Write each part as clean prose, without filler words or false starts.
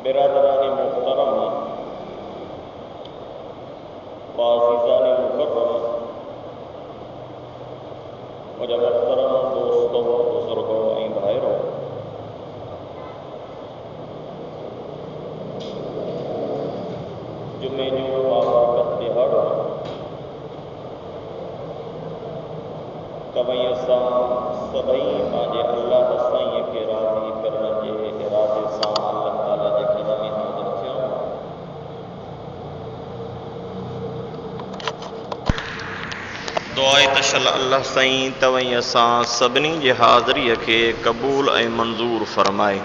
बिरादरान मोहतरम वाज़िज़ान मुकर्रम मुझे मोहतरम दोस्तों बुजुर्गों ऐं भाइरों, जुमे जो बाबरकत दिहाड़ो तवई असां सभई पंहिंजे अल्लाह साईं खे राज़ी करण जे इरादे सां अल्लाह ताला जे घर में हाज़िर थिया। दुआ तशल अल्लाह साईं तवई असां सभिनी जे हाज़िरीअ खे क़बूल ऐं मंज़ूर फरमाए।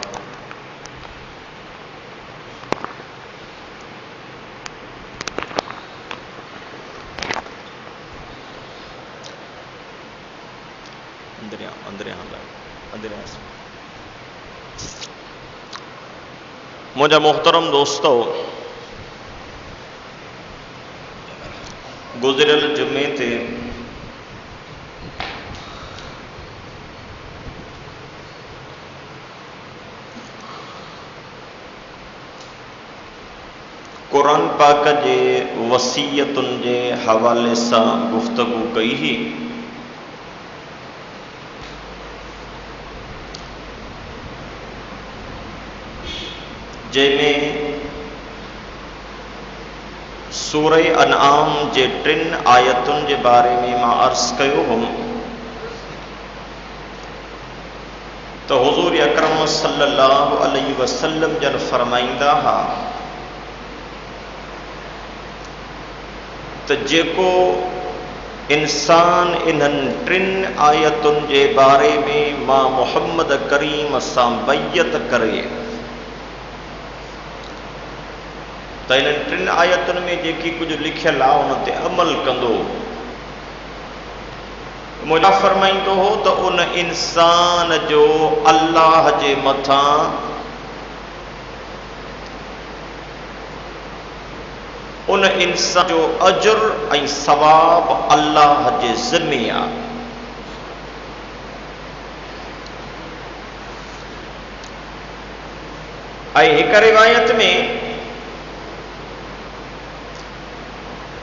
मुझे मोहतरम दोस्तों, गुज़िरियल जुमे ते कुरान पाक जे वसीयतुनि जे हवाले सां गुफ्तगू कई ही। जंहिंमें सूरह अनआम जे 3 आयतुनि जे बारे में मां अर्ज़ कयो हुम तो हुज़ूर अकरम सल्लल्लाहु अलैहि वसल्लम जन फरमाईंदा हा तो जेको इंसान इन्हनि 3 आयतुनि जे बारे में मां मुहम्मद करीम सां बैयत करे तो इन 3 आयतुनि में जेकी कुछ लिखियल आहे उन ते अमल कंदो, मुझा फरमाईंदो हो तो उन इंसान जो अल्लाह जे मथां उन इंसान जो अजुर ऐं सवाब अल्लाह जे ज़िम्मे आहे। ऐं हिक रिवायत में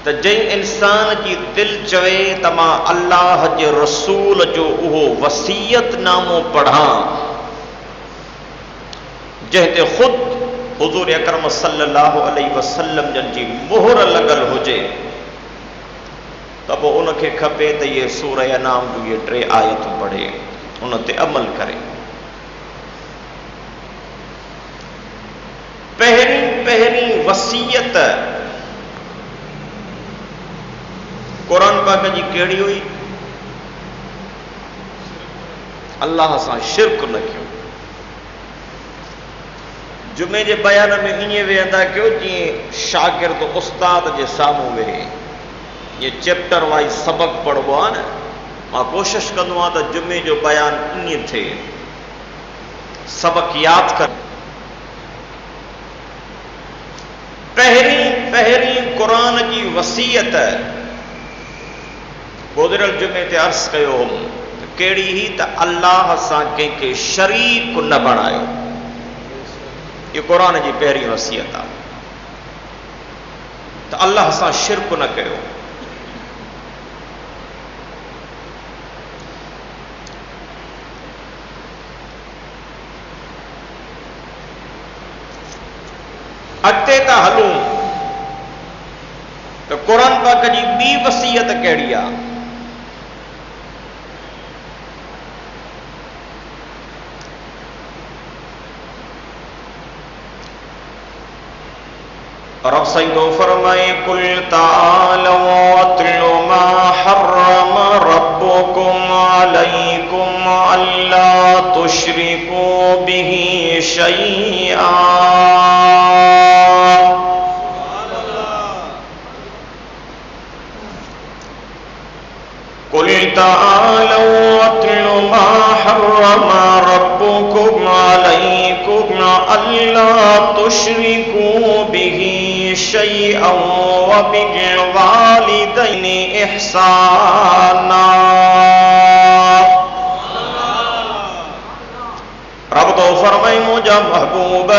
तो जंहिं इंसान की दिल चवे त मां अल्लाह जे रसूल जो उहो वसीयतनामो पढ़ा जंहिं ते ख़ुद हुज़ूर अकरम सल्लल्लाहु अलैहि वसल्लम जन जी मोहर लगल हुजे त पोइ उनखे खपे त ये सूरह अनाम जो ये 3 आयतूं पढ़े, उन ते अमल करे। पहिरीं वसीयत कुरान पाक जी कहिड़ी हुई? अल्लाह सां शिरक न कयो। जुमे जे बयान में ईअं वेहंदा कयो जीअं शागिर्द उस्ताद जे साम्हूं वेहे, ये चैप्टर वाइज सबक पढ़बो आहे न। मां कोशिश कंदो आहियां त जुमे जो बयान ईअं थिए, सबक यादि कर। पहिरीं कुरान जी वसीयत गुज़िरियल जुमे ते अर्ज़ कयो हुम कहिड़ी ही त अल्लाह सां कंहिंखे शरीक न बणायो। ये कुरान जी पहिरीं वसीयत आहे त अल्लाह सां शिरक न कयो। अॻिते था हलूं त कुरान पाक जी ॿी वसीयत कहिड़ी आहे? रब सईदो फरमाए कुल तालौ अत्लु मा हर्रम रब्बुकुम अलैकुम अल्ला तुश्रिकू बिही शैआ। कुल तालौ अत्लु मा हर्रम रब्बुकुम अलैकुम अल्ला तुश्रिकू बिही शैअ व बिल वालिदैनि इहसाना। रब तो फरमाए मुझा महबूब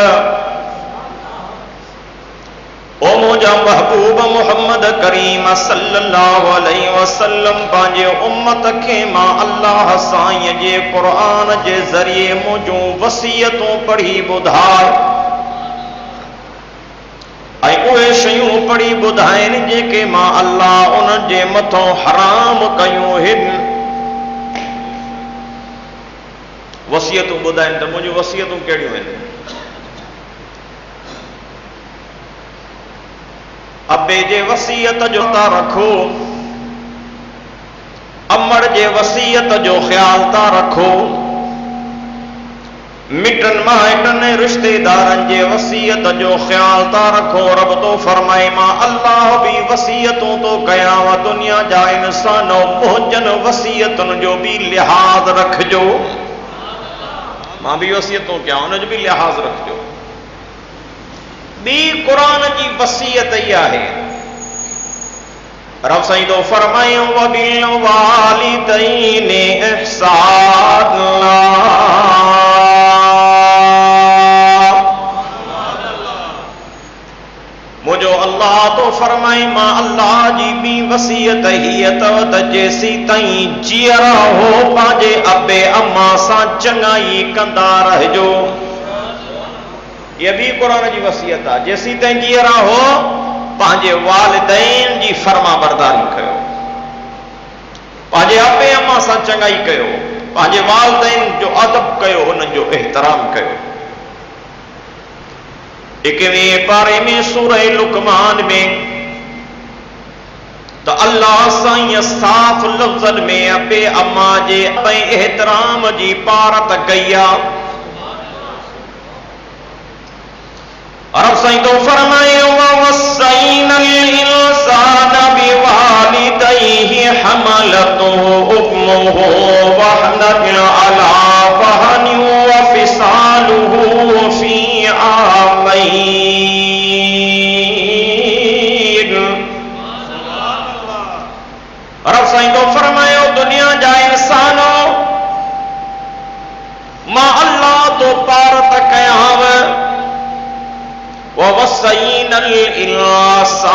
मुझा महबूब मोहम्मद करीम सल्लल्लाहु अलैहि वसल्लम पांजे उम्मत के मां अल्लाह साईं जे कुरान जे जरिए मुझो वसीयतों पढ़ी बुधाए ऐं उहे शयूं पढ़ी बुधाइनि जेके मां अल्लाह उन जे मथों हराम कयूं हिन। वसीयतूं बुधाइनि त मुंहिंजूं वसीयतूं कहिड़ियूं आहिनि? अबे जे वसीयत जो था रखो, अमड़ जे वसीयत जो ख्याल था रखो, मिटन माइटन रिश्तेदारन जे वसीयत जो ख्याल था रखो। रब तो फरमाए मां अल्लाह भी वसीयतों तो कयाव, दुनिया जा इंसानों मुंहिंजन वसीयतुन जो भी लिहाज रखजो। मां भी वसीयतों कया, उन जो भी लिहाज रखजो। बी कुरान जी वसीयत ई आहे। रब साईं तो फरमाए वबिल वालिदैन इहसाना, मुझो अल्लाह तो फरमाए मां अल्लाह जी बी वसीयत ही अथव त जेसी ताईं जीअरा हो पंहिंजे अबे अम्मा सां चङाई कंदा रहजो। ये भी कुरान जी वसीयत आहे। जेसी ताईं जीअरा हो पंहिंजे वालिदैन जी फर्मा बरदारी कयो, पंहिंजे अबे अम्मा सां चङाई कयो, पंहिंजे वालिदैन जो अदब कयो, हुननि जो एहतराम कयो। 21वें पारे में सूरह लुकमान में तो अल्लाह साईं साफ लफ्ज़न में अबे अम्मा जे एहतराम जी पारत कई आहे। रब साईं तो फरमाए ववस्सैनल इंसान बिवालिदैहि हमलतुहु उम्मुहु वहनन अला वहनिन व फिसालुहु फी आमैन। रब साईं तो फरमायो दुनिया जा इंसानों मां अल्लाह तो पारत कयाव ववस्सैनल इंसान।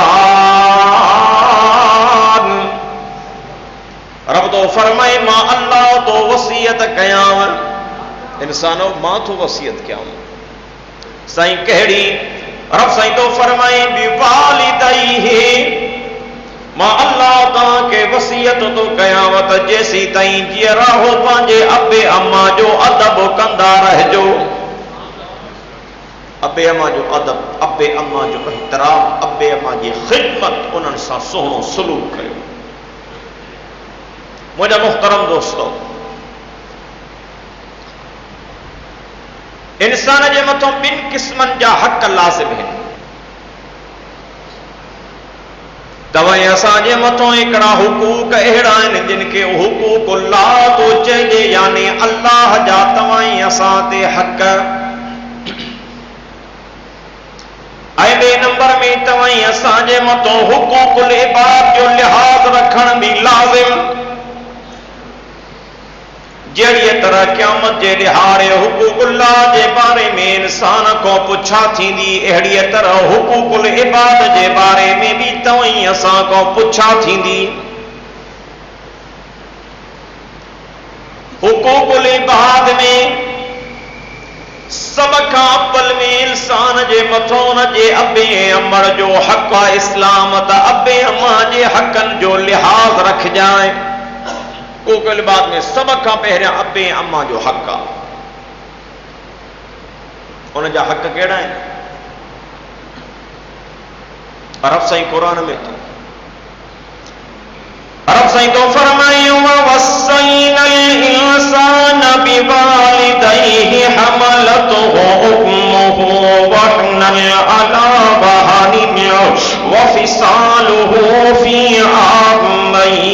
रब तो फरमाए मां अल्लाह तो वसीयत कयाव इंसानों, मां तो वसीयत कयाव। साईं कहिड़ी? रब साईं तो फरमाए बिवालिदैहि, मां अल्लाह तव्हांखे वसीयत तो कयाव त जेसी ताईं जीअरा हो पंहिंजे अबे अम्मा जो अदब कंदा रहजो। अबे अम्मा जो अदब, अबे अम्मा जो एहतराम, अबे अम्मा जी खिदमत, उन्हनि सां सुहिणो सलूक कयो। मुंहिंजा मुहतरम दोस्तों, इंसान जे मथों ॿिनि क़िस्मनि जा हक़ लाज़िम आहिनि। तव्हां असांजे मथों हिकिड़ा हुकूक अहिड़ा आहिनि जिन खे हुकूकुल्लाह थो चइजे, यानी अल्लाह जा तव्हां असां ते हक़। ऐं ॿिए नंबर में तव्हां असांजे मथों हुकूकुल इबाद जो लिहाज़ रखण बि लाज़िम। जहिड़ीअ तरह क़यामत जे ॾिहाड़े हुकूकुल्लाह जे बारे में इंसान को पुछा थींदी, अहिड़ीअ तरह हुकूकुल इबाद जे बारे में भी तव्हां असां को पुछा थींदी। हुकूकुल इबाद में सब खां अव्वल में इंसान जे मथों उन जे अबे अमड़ जो हक़ आहे इस्लाम, त अबे अम्मा जे हक़नि जो लिहाज़ रखजांइ। हुकूकुल इबाद में सब खां पहिरियां अबे अम्मा जो हक़ आहे। उन जा हक़ कहिड़ा आहिनि? रब साईं कुरान में रब साईं तो फरमाए ववस्सैनल इंसान बिवालिदैहि हमलतुहु उम्मुहु वहनन अला वहनिन व फिसालुहु फी आमैन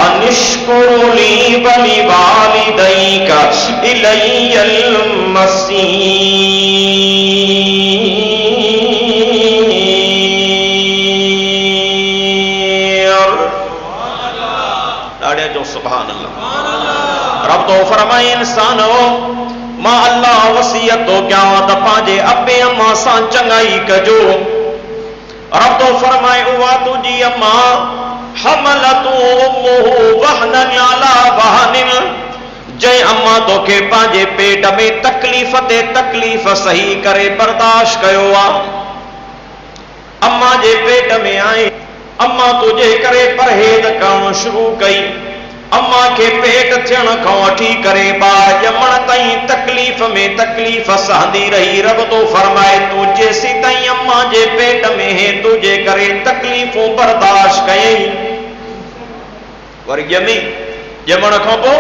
अनिश्कुर ली वलिवालिदैका इलैयल मसीर। ॾाढे जो सुभान अल्लाह। रब तो फरमाए इंसानो मां अल्लाह वसीयत तो क्या त पांजे अबे अम्मा सां चंगाई कजो। रब तो फरमाए उवा तुझी अम्मा हमलतु उम्मुहु वहनन अला वहनिन, जै अम्मा तोखे पांजे पेट में तकलीफ़ ते तकलीफ़ सही करे बर्दाश्त कयो आ। अम्मा जे पेट में आए, अम्मा तुझे करे परहेज करण शुरू कई। अम्मा के पेट थियण खां वठी करे ॿार ॼमण ताईं तकलीफ़ में तकलीफ़ सहंदी रही। रब तो फरमाए तू जेसी ताईं अम्मा जे पेट में है तुझे करे तकलीफ़ूं बर्दाश्त कयई, वरी ॼमण खां पोइ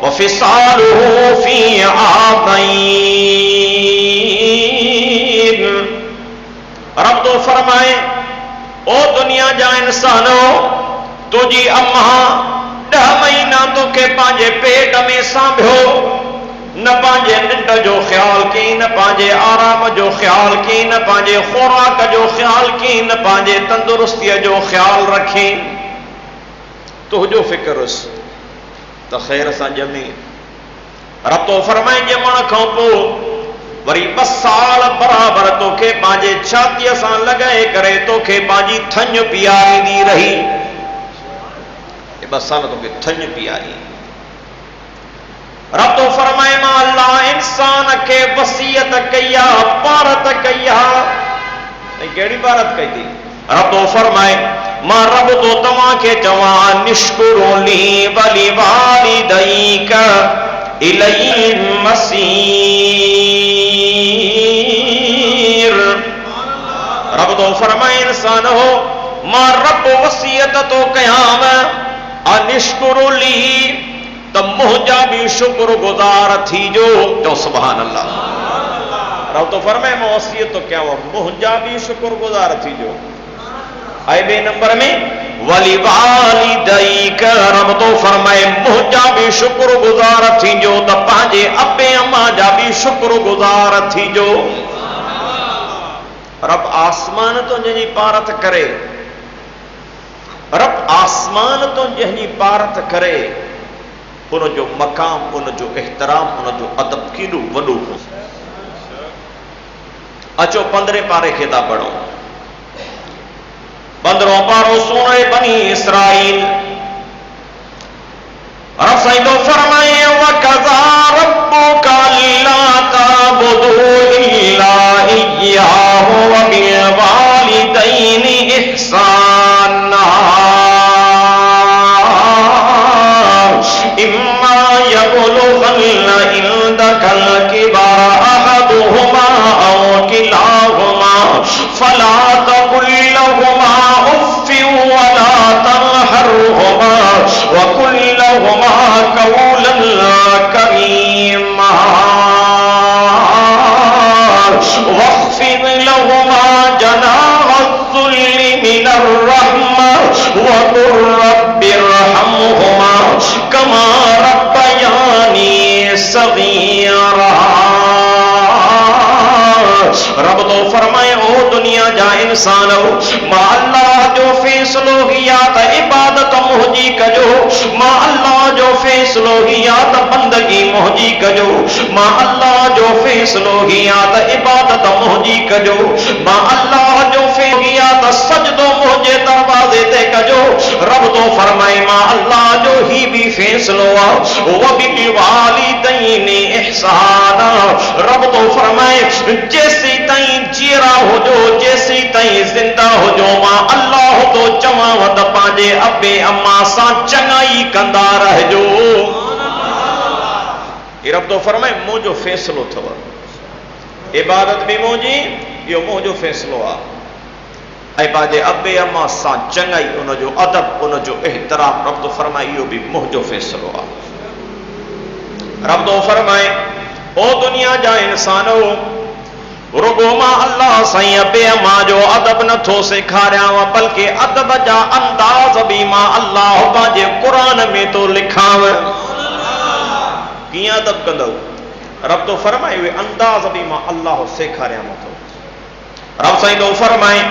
वफ़िसालुहु फ़ी आमैन। रब तो फरमाए ओ दुनिया जा इंसानो, तुझी अम्मा 10 महीना तोखे पंहिंजे पेट में सांभियो, न पंहिंजे निंड जो ख्याल कई, न पंहिंजे आराम जो ख्याल कई, न पंहिंजे खुराक जो ख्याल कई, न पंहिंजे तंदुरुस्तीअ जो ख्याल रखी। तुंहिंजो फिक्र हुअसि त ख़ैर सां ॼमी। रब तो फरमाए ॼमण खां पोइ वरी 2 साल बराबर तोखे पंहिंजे छातीअ सां लॻाए करे तोखे पंहिंजी थञ पीआरींदी रही। 2 साल तोखे थञ पीआरी। रब तो फरमाए मां अल्लाह इंसान खे वसीयत कई आहे, भारत कई आहे। कहिड़ी भारत कई थी? रब तो फरमाए मां रब तो तव्हां खे चवां निश्कुरुली वली वालिदैक इलैहिल मसीर। रब तो फरमाए इंसान हो मां रब वसीयत तो कयां अनिश्कुरुली त मुंहिंजा बि शुक्रगुज़ार थीजो। चओ सुभान अल्लाह। रब तो फरमाए मां वसीयत तो कयां मुंहिंजा बि शुक्रगुज़ार थीजो। ऐं 2 नंबर में वली वालिदैक, रब तो फरमाए मुंहिंजा बि शुक्रगुज़ार थीजो त पंहिंजे अबे अम्मा जा बि शुक्रगुज़ार थीजो। रब आसमान तो जंहिंजी पारत करे, रब आसमान तो जंहिंजी पारत करे, उनजो मक़ाम, उनजो एहतराम, उनजो अदब केॾो वॾो हो। अचो 15 पारे खे था पढ़ो। 15 पारो सूरे बनी इसराइल। रब साईं तो फरमाए वकज़ा रब्बुका अल्ला ताबुदू इल्ला इय्याहु व बिल वालिदैनि इहसाना इम्मा यबलुगन्ना इंदकल किबरा अहदुहुमा औ किलाहुमा फला तकुल लहुमा उफ्फिन वला तनहरहुमा वकुल लहुमा कौलन करीमा वख्फिद लहुमा जनाह अज़्ज़ुल्लि मिनर रहमा वकुल रब्बिरहमहुमा कमा रब्बयानी सगीरा। रब तो फरमाए ओ दुनिया जा इंसान, मां अल्लाह जो फैसलो ही आ त इबादत मुंहिंजी कजो। मां अल्लाह जो फैसलो ही आ त बंदगी मुंहिंजी कजो। मां अल्लाह जो फैसलो ही आ त इबादत मुंहिंजी कजो। मां अल्लाह जो फैसलो ही आ त सजदो मुंहिंजे दरवाजे ते कजो। रब तो फरमाए मां अल्लाह जो ही भी फैसलो आ व बिल वालिदैनि इहसाना। रब तो फरमाए जैसी ताईं जीरा हो, जैसी ताईं जिंदा हो, मां अल्लाह तो चवां त पंहिंजे अबे अम्मा सां चङाई कंदा रहजो। रब तो फरमाए मुंहिंजो फैसलो अथव, इबादत भी मुंहिंजी, इहो मुंहिंजो फैसलो आहे। ऐं पंहिंजे अबे अम्मा सां चङाई, उनजो अदब, उनजो एहतराम, रब तो फरमाए इहो भी मुंहिंजो फैसलो आहे। रब तो फरमाए ओ दुनिया जा इंसानो, रुगो मां अल्लाह साईं अबे अम्मा जो अदब नथो सेखारियां, बल्कि अदब जा अंदाज़ भी मां अल्लाह पंहिंजे क़ुरान में तो लिखांव। कीअं अदब कंदव? रब तो फरमाए उहे अंदाज़ भी मां अल्लाह सेखारियां थो। रब साईं तो फरमाए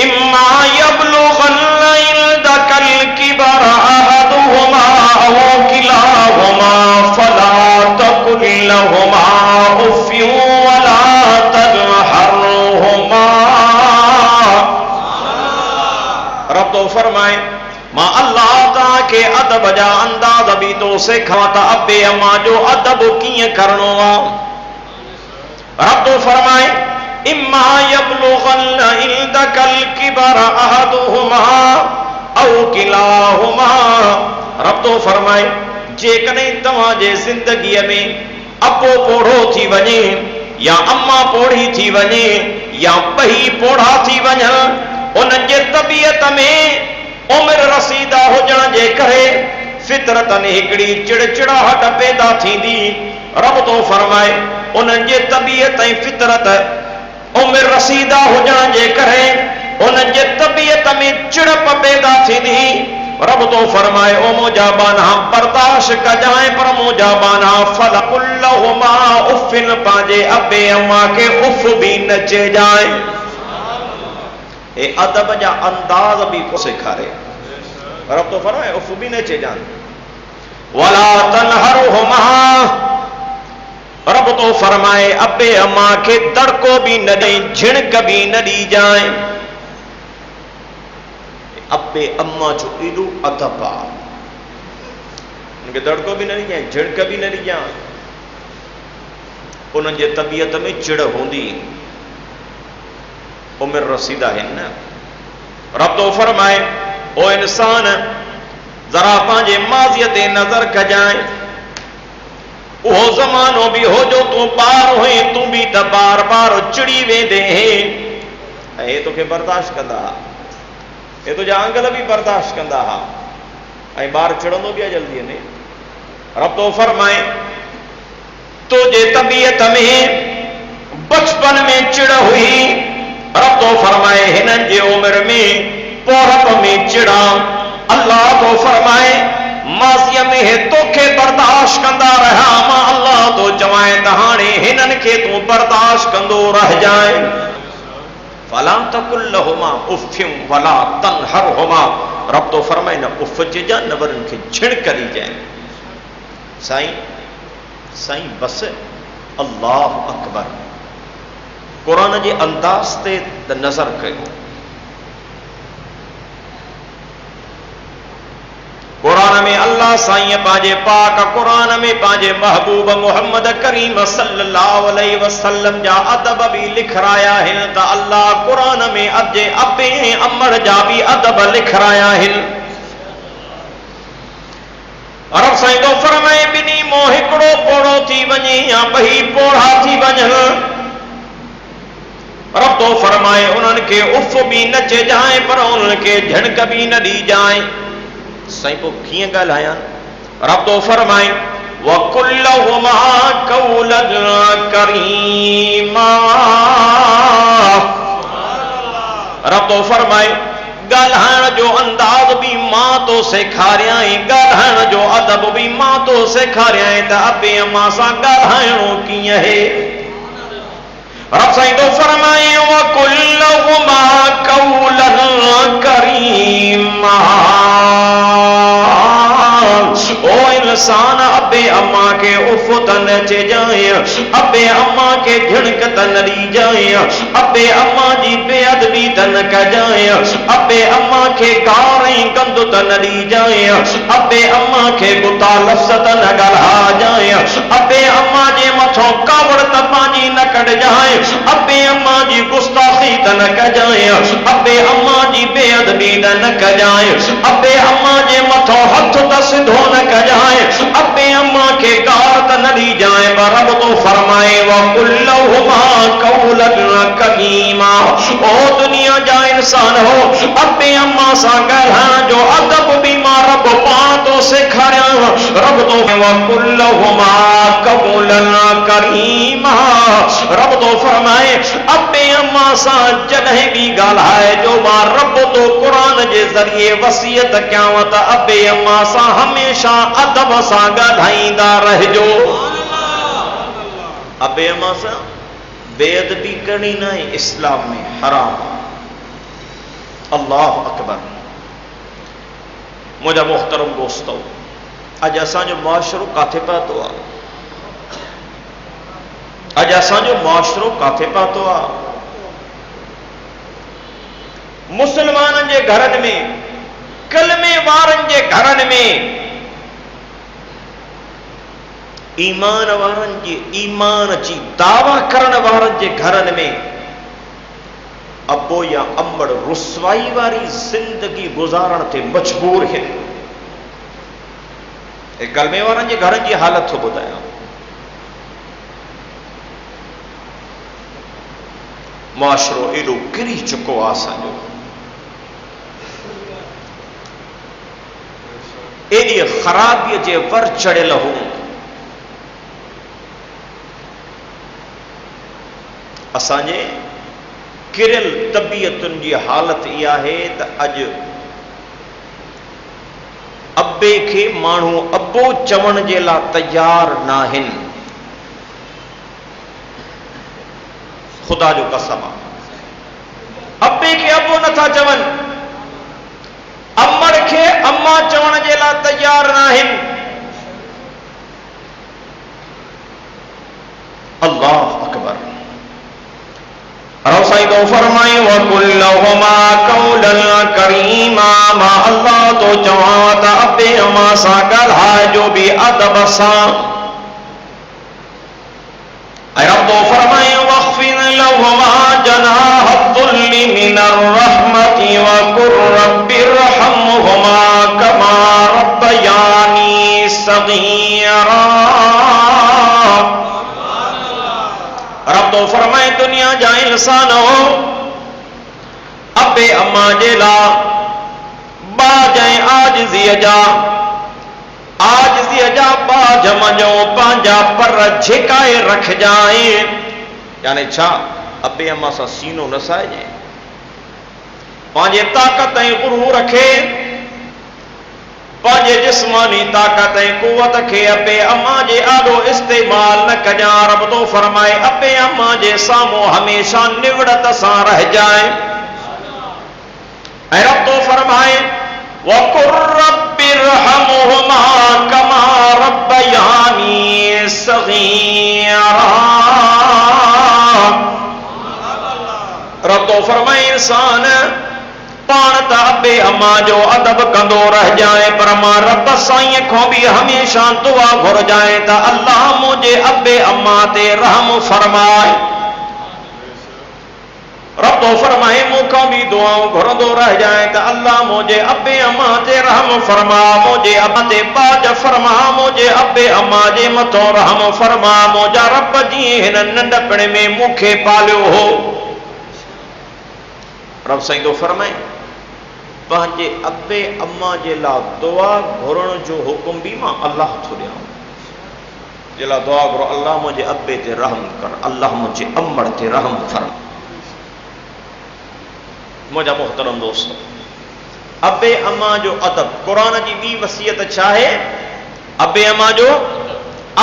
इम्मा यबलुगन्ना इंदकल किबरा अहदुहुमा औ किलाहुमा फला तकुल लहुमा फरमाए मां अल्लाह तां के अदब जा अंदाज भी तो सेखां त अबे अम्मा जो अदब कीअं करणो आहे। रब तो फरमाए इम्मा यबलुगन्न इंदकल किबर अहदुहुमा औ किलाहुमा। रब तो फरमाए जेकॾहिं तव्हांजे ज़िंदगीअ में अबो पोढ़ो थी वञे या अम्मा पोढ़ी थी वञे या ॿई पोढ़ा थी वञनि, उन्हनि जे तबियत में उमिरि रसीदा हुजण जे करे फितरतन हिकिड़ी चिड़चिड़ाहट पैदा थींदी। रब तो फरमाए उन्हनि जे तबियत ऐं फितरत उमिरि रसीदा हुजण जे करे उन्हनि जे तबियत में चिड़प पैदा थींदी। रब तो फरमाए ओ मुंहिंजा बाना बर्दाश्त कजाए पर मुंहिंजा बाना फलकुल लहुमा उफ़िन, पंहिंजे अबे अम्मा के उफ़ भी न चइजाए। ए अदब जा अंदाज भी को सेखारे। रब तो फरमाए उफ़ भी न चइजान। वला तनहरुहुमा, रब तो फरमाए अबे अम्मा के दड़को भी न ॾे, झिणक भी न दी जाए। अबे अम्मा जो एॾो अदब आहे, उनखे दड़को भी न दी जाए, झिणक भी न दी जाए। उन्हनि जे तबियत में चिड़ हूंदी, उमिरि रसीदा आहिनि न। रब तो फरमाए ओ इंसान जरा पंहिंजे माज़ीअ ते नज़र कजाए। उहो ज़मानो भी हो जो तूं ॿार हुई, तूं भी त बार बार चिड़ी वेंदे ऐं हे तोखे बर्दाश्त कंदा हा, हे तुंहिंजा आंगल भी बर्दाश्त कंदा हा ऐं ॿार चिड़ंदो भी आहे जल्दीअ में। रब तो फरमाए तुंहिंजे तबियत में बचपन में चिड़ हुई। रब तो फरमाए हिननि जे उमिरि में पोरप में चिड़ा। अल्लाह तो फरमाए माज़ीअ में हे तोखे बर्दाश्त कंदा रहा, मां अल्लाह तो चवाए त हाणे हिननि खे तूं बर्दाश्त कंदो रहिजाए। फला तकुल लहुमा उफ़्फिम वला तनहरहुमा, रब तो फरमाए न उफ़ चइजां न वरनि खे झिणक ॾिजाए। साईं बस अल्लाह अकबर। कुरान जे अंदाज़ ते नज़र कयो। कुरान में अल्लाह साईं पंहिंजे पाक कुरान में पंहिंजे महबूब मुहम्मद करीम सल्लल्लाहु अलैहि वसल्लम जा अदब भी लिखराया आहिनि त अल्लाह कुरान में अजे अबे अमर जा भी अदब लिखराया आहिनि। रब साईं तो फरमाए ॿिन्ही मों हिकिड़ो पोढ़ो थी वञे या ॿई पोढ़ा थी वञनि। रब तो फरमाए उन्हनि खे उफ़ भी न चइजाए पर उन्हनि खे झिणक भी न ॾी जाए। साईं पोइ कीअं ॻाल्हायां? रब तो फरमाए वकुल लहुमा कौलन करीमा। रब तो फरमाए ॻाल्हाइण जो अंदाज भी मां तो सेखारियां, ॻाल्हाइण जो अदब भी मां तो सेखारियां त अबे अम्मा सां ॻाल्हाइणो कीअं है। रब साईं तो फरमाए वकुल लहुमा कौलन करीमा। ओ इंसान अबे अम्मा के उफ़ त न चइजाए, अबे अम्मा के झिणक त न ॾी जाए, अबे अम्मा जी बेअदबी त न कजाए, अबे अम्मा के गार ऐं गंद त न ॾी जाए, अबे अम्मा के गुता लफ़्ज़ त न ॻाल्हा जाए, अबे अम्मा जे मथों कावड़ त पंहिंजी न कढजाए, अबे अम्मा जी गुस्ताखी त न कजाए, अबे अम्मा जी बेअदबी त न कजाए, अबे अम्मा जे मथों हथ त सिधो न कजाए, अबे अम्मा के गार त न दी जाए। रब तो फरमाए वकुल लहुमा कौलन करीमा। ओ दुनिया जा इंसान हो, अबे अम्मा सां ॻाल्हाइण जो अदब भी मां रब पाण तो सेखारियां। रब तो वकुल लहुमा कौलन करीमा। रब तो फरमाए अबे अम्मा सां जॾहिं भी ॻाल्हाए जो मां रब तो कुरान जे ज़रिए वसियत कयांव त अबे अम्मा सां हमेशा अदब सां ॻाल्हाईंदा रहिजो। अबे अम्मा सां बेअदबी करनी न आहे, इस्लाम में हराम। अल्लाह अकबर। मुंहिंजा मोहतरम दोस्तो, अॼु असांजो मुआशरो काथे पहुतो आहे? अॼु असांजो मुआशरो काथे पहुतो आहे? मुसलमाननि जे घरनि में कलमे वारन जे घरन में ईमान वारन जे ईमान जी दावा करण वारन जे घरन में अबो या अम्बड़ रुसवाई वारी जिंदगी गुजारण ते मजबूर है। कलमे वारन जे घरन जी हालत थो बुधाया। मुआशरो एडो किरी चुको आ असांजो, एडी खराबीअ जे वर चढ़ियल हूं। असांजे किरियल तबियतुनि जी हालत इहा है त अॼु अब्बे खे माण्हू अब्बो चवण जे लाइ तैयार न आहिनि। खुदा जो कसम आहे, अब्बे खे अब्बो नथा चवनि, अम्मड़ खे अम्मा चवण जे लाइ तैयार न आहिनि। अल्लाह अकबर। रसूल तो फरमाए वकुल लहुमा कौलन करीमा। मां अल्लाह तो चवा त अब्बे अम्मा सां ॻाल्हाए जो बि अदब सां। ऐं रब तो फरमाए वख्फिद लहुमा जनाह दुल्ली मिनर रहमति वकुर रब्बिरहमहुमा कमा रब्बयानी सगीरा। रब तो फरमाए दुनिया जा इंसान हो अबे अम्मा जे ला बाजय आजिज़ीअ जा बाज मञो पंहिंजा पर झिकाए रखजाए। यानी छा अबे अम्मा सां सीनो न साइजे, पंहिंजे ताक़त ऐं गुरूर खे, पंहिंजे जिस्मानी ताक़त ऐं कुवत खे अबे अम्मा जे आॾो इस्तेमाल न कजां। रब तो फरमाए अबे अम्मा जे साम्हूं हमेशा निवड़त सां रहजाए। ऐं रब तो फरमाए वकुर रब्बिरहमहुमा कमा रब्बयानी सगीरा। रब तो फरमाए इंसान पाण त अबे अम्मा जो अदब कंदो रह जाए, पर मां रब साईं खां भी हमेशा दुआ घुरजाए त अल्लाह मुझे अबे अम्मा ते रहम फरमाए। रब तो फरमाए मूंखां भी दुआऊं घुरंदो रह जाए त अल्लाह मुझे अबे अम्मा ते रहम फरमा, मुझे अम्मा ते बाज फरमा, मुझे अबे अम्मा जे मथों रहम फरमा। मुंहिंजा रब जीअं हिन नंढपण में मूंखे पालियो हो। रब साईं तो फरमाए पंहिंजे अबे अम्मा जे लाइ दुआ घुरण जो हुकुम भी मां अल्लाह थो ॾियां। जे लाइ दुआ घुरो अल्लाह मुंहिंजे अबे ते रहम कर, अल्लाह मुंहिंजे अम्मड़ ते रहम फरमा। मुंहिंजा मोहतरम दोस्त, अबे अम्मा जो अदब, क़ुरान जी ॿी वसियत छा आहे? अबे अम्मा जो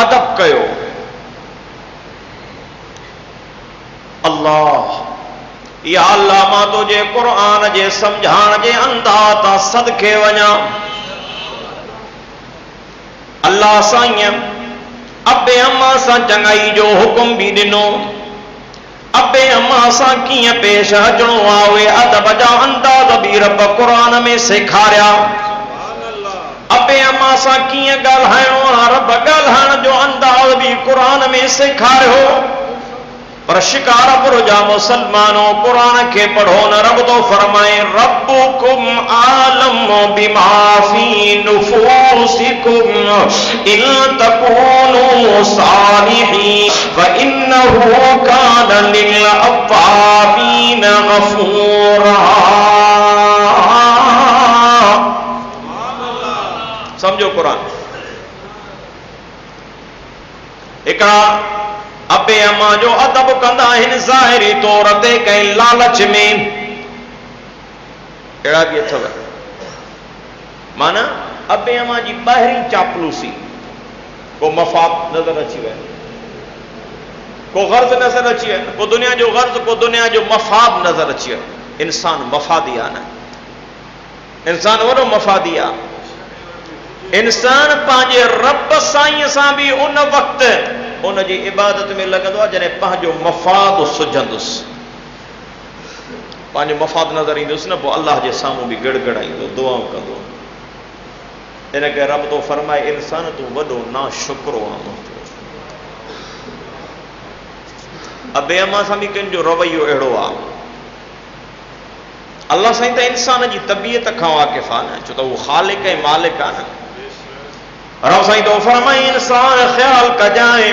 अदब कयो। अल्लाह या अल्लाह मां तुझे क़ुरान जे समझाण जे अंदाज़ तां सदके वञा। अल्लाह साईं अबे अम्मा सां चङाई जो हुकुम भी ॾिनो। अबे अम्मा सां कीअं पेश अचणो आहे उहे अदब जा अंदाज़ भी रब क़ुरान में सेखारिया। अबे अम्मा सां कीअं ॻाल्हाइणो आहे रब ॻाल्हाइण जो अंदाज़ भी क़ुरान में सेखारियो। पर शिकार पुरजा मुसलमानों कुरान के पढ़ो न। रब तो फरमाए रब्बुकुम आलम बिमा फी नुफूसिकुम इन तकूनु सालिहीन फइन्नहु कान लिल अव्वाबीन गफूरा। समझो कुरान एकड़ा अबे अम्मा जो अदब कंदा आहिनि ज़ाहिरी तौर ते कंहिं लालच में। अहिड़ा बि अथव माना अबे अम्मा जी ॿाहिरीं चापलूसी, को मफ़ाद नज़र अची वञे, को गर्ज़ नज़र अची वञे, को दुनिया जो गर्ज़, को दुनिया जो मफ़ाद नज़र अची वञे। इंसान मफ़ादी आहे न, इंसान वॾो मफ़ादी आहे। इंसान पंहिंजे रब साईं सां बि उन वक़्तु उन जी इबादत में लॻंदो आहे जॾहिं पंहिंजो मफ़ाद सुझंदुसि। पंहिंजो मफ़ाद नज़र ईंदुसि न, पोइ अल्लाह जे साम्हूं बि गिड़गिड़ाईंदो, दुआऊं कंदो। इन करे रब तो फरमाए, इंसान तूं वॾो ना शुक्रो आहे। अबे अम्मा सां बि कंहिंजो रवैयो अहिड़ो आहे। अल्लाह साईं त इंसान जी तबियत खां वाक़िफ़ आहे न, छो त उहो ख़ालिक ऐं मालिक आहे न। रब साईं तो फरमाए, इंसान ख्याल कजाए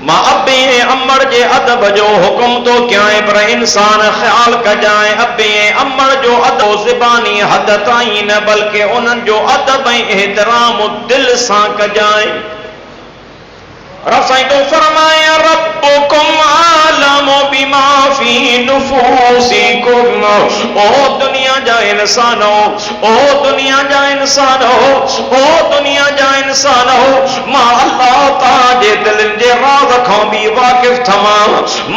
मां अबे अमड़ जे अदब जो हुकुम तो कयां, पर इंसान ख्याल कजाए अबे अमड़ जो अदब ज़बानी हद ताईं न, बल्कि उन्हनि जो अदब ऐं एहतराम दिल सां कजाए। रब साईं तो फरमाए, रब्बुकुम आलमु बिमा फी नुफूसिकुम। ओ दुनिया जा इंसानो, ओ दुनिया जा इंसानो, ओ दुनिया जा इंसानो, मां अल्लाह तव्हांजे दिलनि जे राज़ खां बि वाक़िफ़ थमां,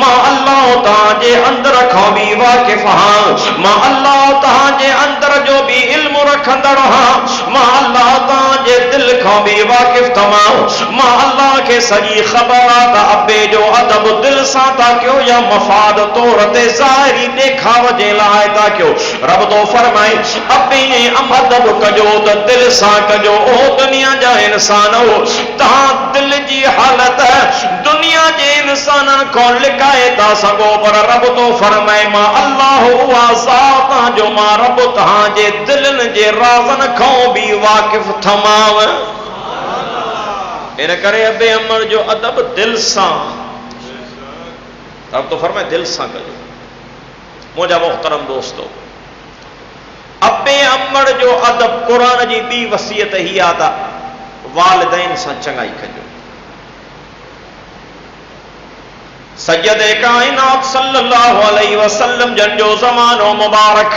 मां अल्लाह तव्हांजे अंदर खां बि वाक़िफ़ आहां, मां अल्लाह तव्हांजे अंदर जो बि इल्मु रखंदड़ आहां, मां अल्लाह तव्हांजे दिल खां बि वाक़िफ़ थमां, मां अल्लाह खे सॼी ख़बर आहे त अबे जो अदब दिल सां था कयो या मफ़ाद तौर ते ज़ाहिरी ॾेखाव जे लाइ था कयो। रब तो फरमाए, अबे अदब कजो त दिल सां कजो। ओ दुनिया जा इंसानो, तव्हां दिल जी हालत दुनिया जे इंसाननि खां लिकाए था सघो, पर रब तो फरमाए, मां अल्लाह उहा ज़ात आहियां जो मां रब तव्हांजे दिलनि जे राज़नि खां बि वाक़िफ़ थमांव। इन करे अबे अमड़ जो अदब दिल सां, रब तो फरमाए दिल सां कजो। मुंहिंजा मोहतरम दोस्तो, अबे अमड़ जो अदब क़ुरान जी ॿी वसियत ही आहे त वालिदैन सां चङाई कजो। सैयद काइनात सल्लल्लाहु अलैहि वसल्लम जन जो ज़मानो मुबारक,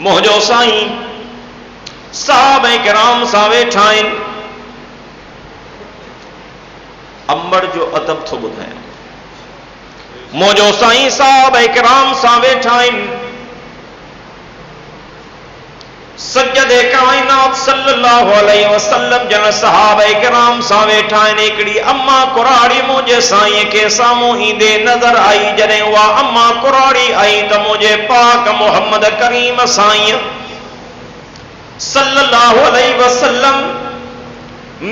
मुंहिंजो साईं सहाबा किराम सां वेठा आहिनि, अमड़ जो अदब थो ॿुधायां। मुंहिंजो साईं सहाबा किराम सां वेठा आहिनि, सैयद काइनात सल्लल्लाहु अलैहि वसल्लम जन सहाबा किराम सां वेठा आहिनि। हिकिड़ी अम्मा कुराड़ी मुंहिंजे साईं खे साम्हूं ईंदे नज़र आई। जॾहिं उहा अम्मा कुराड़ी आई त मुंहिंजे पाक मोहम्मद करीम साईं सल्लल्लाहु अलैहि वसल्लम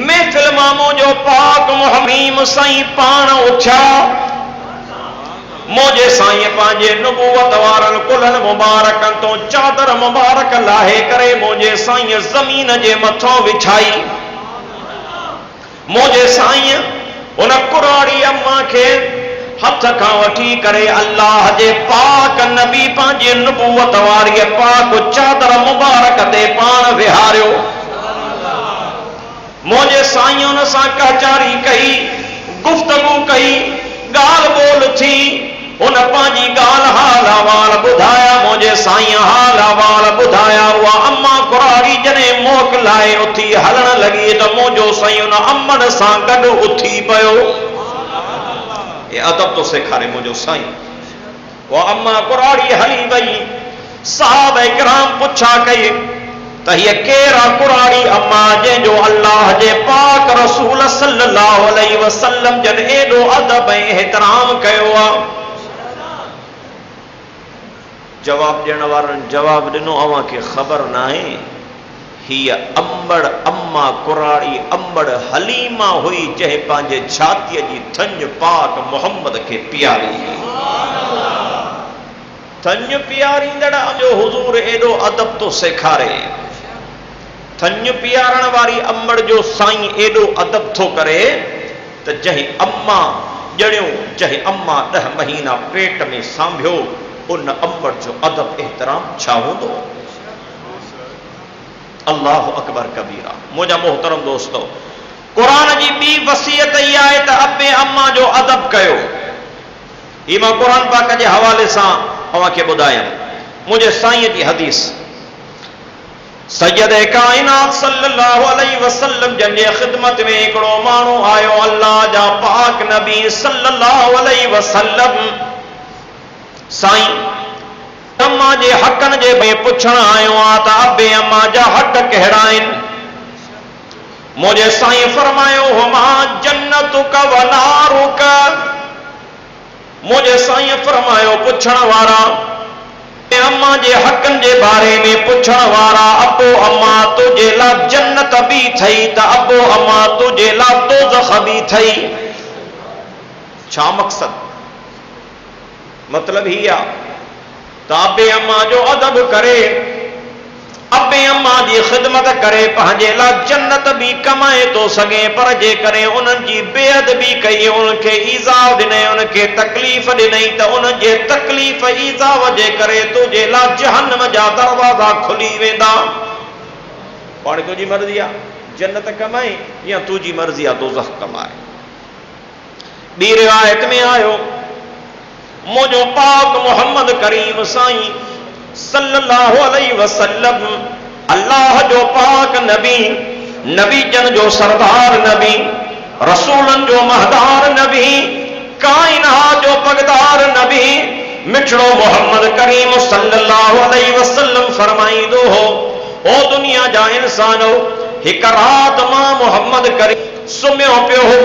महफिल मां मुंहिंजो पाक मोहम्मद साईं पाण उथिया। मुंहिंजे साईं पंहिंजे नुबुवत वारनि कुलनि मुबारकनि तो चादर मुबारक लाहे करे मुंहिंजे साईं ज़मीन जे मथां विछाई। मुंहिंजे साईं उन कुराड़ी अम्मा खे हथ खां वठी करे अल्लाह जे पाक नबी पंहिंजे नुबुवत वारी पाक चादर मुबारक ते पाण विहारियो। मुंहिंजे साईं उन सां कहचारी कई, गुफ्तगू कई, ॻाल्हि ॿोल थी। उन पंहिंजी ॻाल्हि हाल अहवाल ॿुधाया। मुंहिंजे साईं हाल अहवाल ॿुधाया। उहा अम्मा कुराड़ी जॾहिं मोकिलाए उथी हलण लॻी त मुंहिंजो साईं उन अमड़ सां गॾु उथी पियो। ये अदब तो सेखारे मुंहिंजो साईं। उहा अम्मा कुराड़ी हली वई। सहाबा किराम पुछा कई त हीअ केरु आहे कुराड़ी अम्मा जंहिंजो अल्लाह जे पाक रसूल सल्लल्लाहु अलैहि वसल्लम जन एॾो अदब ऐं एहतराम कयो आहे। जवाब ॾियण वारनि जवाब ॾिनो, अव्हां खे ख़बर न आहे हीअ अम्बड़ अम्मा कुराड़ी अम्बड़ हलीमा हुई जंहिं पंहिंजे छातीअ जी थञ पाक मोहम्मद खे पीआरी। थञ पीआरींदड़ जो हुज़ूर एॾो अदब तो सेखारे। थञ पीआरण वारी अम्बड़ जो साईं एॾो अदब थो करे त जंहिं अम्मा ॼणियो, जंहिं अम्मा 10 महीना पेट में सांभियो, उन अम्बड़ जो अदब एहतराम छा हूंदो। अल्लाह अकबर कबीरा। मुंहिंजा मोहतरम दोस्तो, क़ुरान जी ॿी वसियत इहा आहे त अबे अम्मा जो अदब कयो। ही मां क़ुरान पाक जे हवाले सां अव्हां खे ॿुधायां। मुंहिंजे साईं जी हदीस, सैयद काइनात सल्लल्लाहु अलैहि वसल्लम जन जे ख़िदमत में हिकिड़ो माण्हू आयो। अल्लाह जा पाक नबी सल्लल्लाहु अलैहि वसल्लम साईं अम्मा जे हक़नि जे में पुछण आयो आहे त अबे अम्मा जा हक़ कहिड़ा आहिनि। मुंहिंजे साईं फरमायो, हुमा जन्नतुक व नारुक। मुझे साईं फरमायो पुछण वारा अम्मा जे हकन जे बारे में पुछण वारा अबो अम्मा तुझे ला जन्नत भी थई त अबो अम्मा तुझे ला दोज़ख भी थई। छा मकसद? मतलब ही आ त अबे अम्मा जो अदब करे, अबे अम्मा जी खिदमत करे, पंहिंजे ला जन्नत भी कमाए तो सके, पर जे करे उन्हनि जी बेअदबी कई, उनखे ईज़ाव ॾिनई, उनखे तकलीफ़ ॾिनई त उनजे तकलीफ़ ईज़ाव जे करे तुझे ला जहन्नम जा दरवाज़ा खुली वेंदा। पाण तुझी मर्ज़ी आहे जन्नत कमाए या तुझी मर्ज़ी आहे दोज़ख कमाए। ॿी रिवायत में आयो मुझो पाक मोहम्मद करीम साईं सल्लल्लाहु अलैहि वसल्लम अल्लाह जो पाक नबी, नबी जन जो सरदार नबी, रसूलन जो महदार नबी, कायनात जो पगदार नबी, मिठड़ो मोहम्मद करीम सल्लल्लाहु अलैहि वसल्लम फरमाईंदो हो ओ दुनिया जा इंसानो, हिक रात मां मोहम्मद करीम सुम्हियो पियो हो,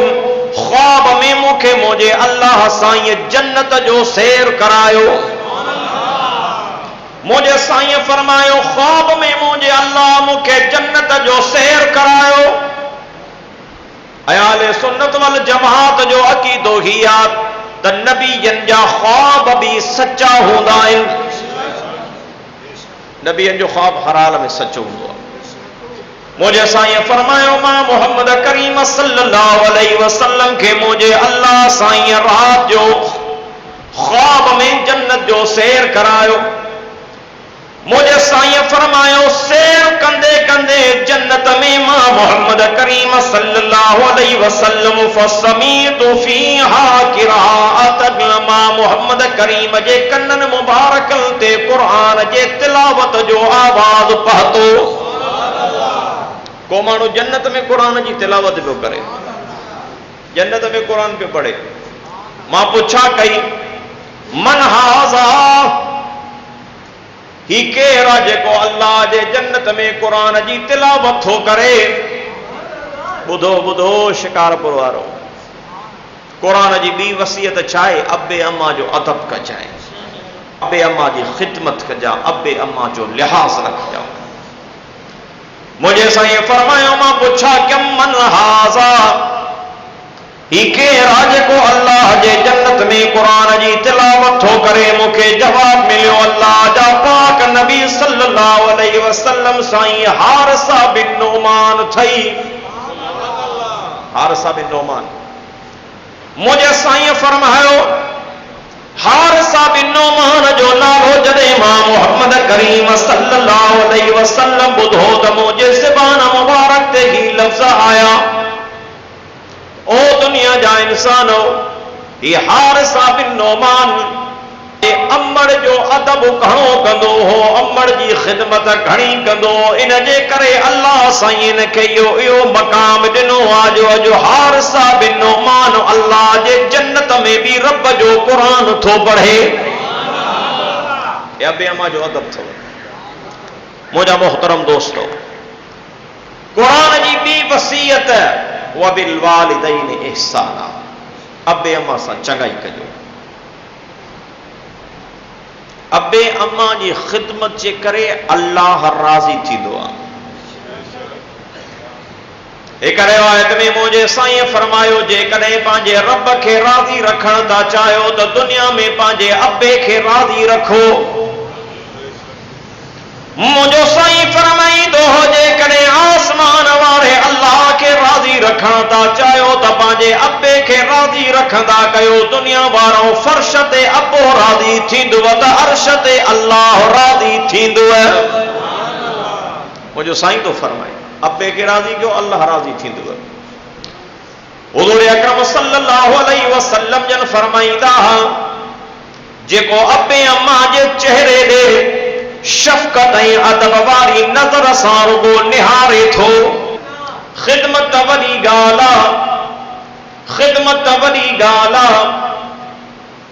ख्वाब में मूंखे मुंहिंजे अल्लाह साईं जन्नत जो सैर करायो। मुझे साईं फरमायो ख्वाब में मुझे अल्लाह मूंखे जन्नत जो सैर करायो। अयाले सुन्नत वल जमात जो अकीदो ही आ त नबीयन जा ख्वाब भी सच्चा हूंदा आहिनि। नबीयन जो ख्वाब हर हाल में सच्चो हूंदो आहे। मुझे साईं फरमायो मां मोहम्मद करीम सल्लल्लाहु अलैहि वसल्लम के मुझे अल्लाह साईं रात जो ख्वाब में जन्नत जो सैर करायो। मुझे साईं फरमायो सैर कंदे कंदे जन्नत में मां मोहम्मद करीम सल्लल्लाहु अलैहि वसल्लम फसमीतु फीहा क़िराअत, मां मोहम्मद करीम जे कन्नन मुबारकन ते कुरान जे तिलावत जो आवाज पहतो। को माण्हू जन्नत में कुरान जी तिलावत पियो करे, जन्नत में कुरान पियो पढ़े। मां पुछा कई मन हाज़ा, ही केर आहे जेको अल्लाह जे जन्नत में कुरान जी तिलावत थो करे। ॿुधो ॿुधो शिकारपुर वारो, कुरान जी ॿी वसियत छा आहे? अबे अम्मा जो अदब कजाए, अबे अम्मा जी ख़िदमत कजा, अबे अम्मा जो लिहाज़ रखजा। मुझे साईं फरमायो मां पुछा कम मन हाज़ा, ही केर आहे जेको अल्लाह जे जन्नत में कुरान जी तिलावत थो करे। मूंखे जवाब मिलियो अल्लाह जा पाक नबी सल्लल्लाहु अलैहि वसल्लम साईं हारिसा बिन नोमान थई। हारिसा बिन नोमान। मुझे साईं फरमायो हारिसा बिन नोमान जो नालो जॾहिं मां मोहम्मद करीम सल्लल्लाहु अलैहि वसल्लम ॿुधो त मुंहिंजे ज़बान मुबारक ते ही लफ़्ज़ आया, ओ दुनिया जा इंसानो, ये हारिसा बिन नोमान अम्मड़ जो अदब घणो कंदो हो, अम्मड़ जी ख़िदमत घणी कंदो। इन जे करे अल्लाह साईं खे इहो मक़ाम ॾिनो आहे जो अॼु हारिसा बिन नोमान अल्लाह जे जन्नत में भी रब जो कुरान थो पढ़े। अबे अम्मा जो अदब थो। मुंहिंजा मोहतरम दोस्तो, कुरान जी ॿी वसीयत वबिल वालिदैन इहसाना, अबे अम्मा सां चङाई कजो। अबे अम्मा जी ख़िदमत जे करे अल्लाह राज़ी थींदो आहे। एक रिवायत में मुझे साईं फरमायो जेकॾहिं पंहिंजे रब खे राज़ी रखण था चाहियो त दुनिया में पंहिंजे अबे खे राज़ी रखो। मुझो साईं फरमाईंदो हो जेकॾहिं आसमान वारे अल्लाह खे राज़ी रखण था चाहियो त पंहिंजे अबे खे राज़ी रखंदा कयो। दुनिया वारो फर्श ते अबो राज़ी थींदव त अर्श ते अल्लाह राज़ी थींदव। मुझो साईं तो फरमाए अबे खे राज़ी कयो, अल्लाह राज़ी थींदव। हुज़ूर अकरम सल्लल्लाहु अलैहि वसल्लम जन फरमाईंदा जेको अबे अम्मा जे चेहरे ॾे शफ़क़त ऐं अदब वारी नज़र सां रुगो निहारे थो, ख़िदमत वॾी ॻाल्हि आहे, ख़िदमत वॾी ॻाल्हि आहे।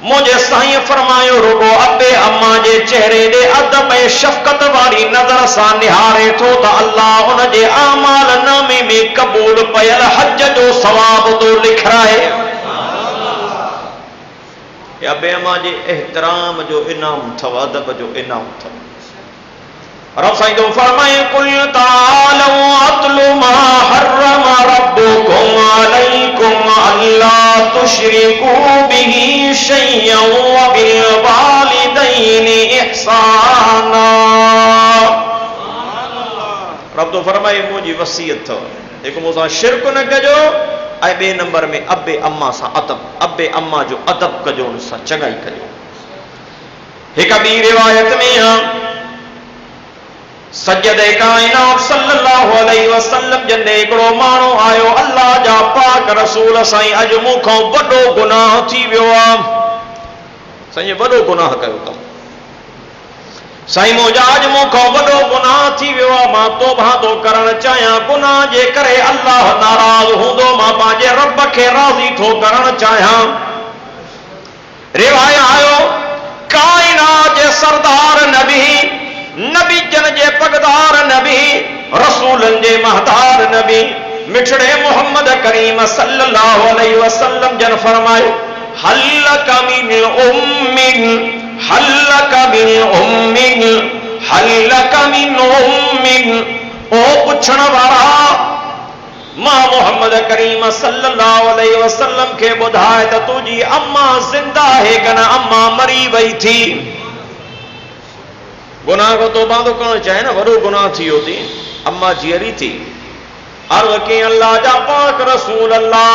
मुझे साईं फरमायो रुगो अबे अम्मा जे चेहरे ॾे अदब ऐं शफ़क़त वारी नज़र सां निहारे थो त अल्लाह उन जे आमाल नामे में क़बूल पयल हज जो सवाब थो लिखाए। अबे अम्मा जे एहतराम जो इनाम थव, अदब जो इनाम थव। रब साईं तो फरमाए कुल तालू अतलु मा हर्रम रब्बुकुम अलैकुम अल्ला तुशरिकू बिही शैयन व बिल वालिदैनि इहसाना। रब तो फरमाए मुझी वसीयत थव, एक मूंसां शिरक न कजो, ऐं बे नंबर में अबे अम्मा सां अदब, अबे अम्मा जो अदब कजो, उन सां चङाई कजो। हिक ॿी रिवायत में सज्जदे काइनात सल्लल्लाहु अलैहि वसल्लम जंदे हिकिड़ो माण्हू आयो, अल्लाह जा पाक रसूल साईं अॼु मूंखां वॾो गुनाह थी वियो आहे, साईं वॾो गुनाह कयो अथऊं, साईं मुंहिंजा अॼु मूंखां वॾो गुनाह थी वियो आहे, मां तौबा थो करणु चाहियां, गुनाह जे करे अल्लाह नाराज़ हूंदो, मां पंहिंजे रब खे राज़ी थो करणु चाहियां। रिवायत आयो काइनात जे सरदार नबी जन जे पगदार नबी, रसूलन जे महदार नबी, मिठड़े मोहम्मद करीम सल्लल्लाहु अलैहि वसल्लम जन फरमायो हल्लक मिन उम्मिन, हल्लक मिन उम्मिन, हल्लक मिन उम्मिन। ओ पुछण वारा, मां मोहम्मद करीम सल्लल्लाहु अलैहि वसल्लम के ॿुधाए त तुंहिंजी अम्मा ज़िंदा है कि न अम्मा मरी वई थी। गुनाह को तौबा तो करणु चाहे न, वॾो गुनाह थी वियो थी, अम्मा जीअरी थी। अर्ज़ कई अल्लाह जा पाक रसूल अल्लाह,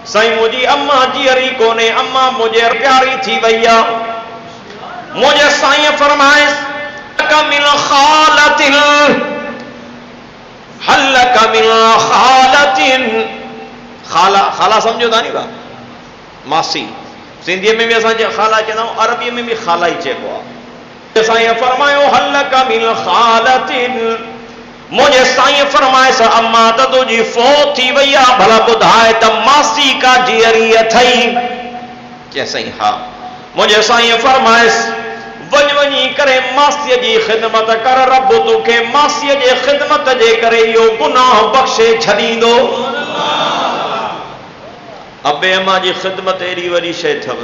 साईं मुंहिंजी अम्मा जीअरी कोन्हे, अम्मा मुंहिंजे प्यारी थी वई आहे। मुंहिंजे साईं फरमाइस मिन खालतिन, हल्लक मिन खालतिन, खाला, खाला समझो था नी बा, मासी, सिंधीअ में बि असां खाला चवंदा आहियूं, अरबीअ में बि खाला ई चइबो आहे। साईं फरमायो हल्लक मिन खालतिन, मुझे साईं फरमाइस अम्मा त तुझी फौत थी वई आहे, भला ॿुधाए त मासी का जीअरी अथई? चए साईं हा। मुझे साईं फरमाइस वञी करे मासीअ जी ख़िदमत कर, रब तोखे मासीअ जे ख़िदमत जे करे इहो गुनाह बख़्शे छॾींदो। अबे अम्मा जी ख़िदमत एॾी वॾी शइ अथव,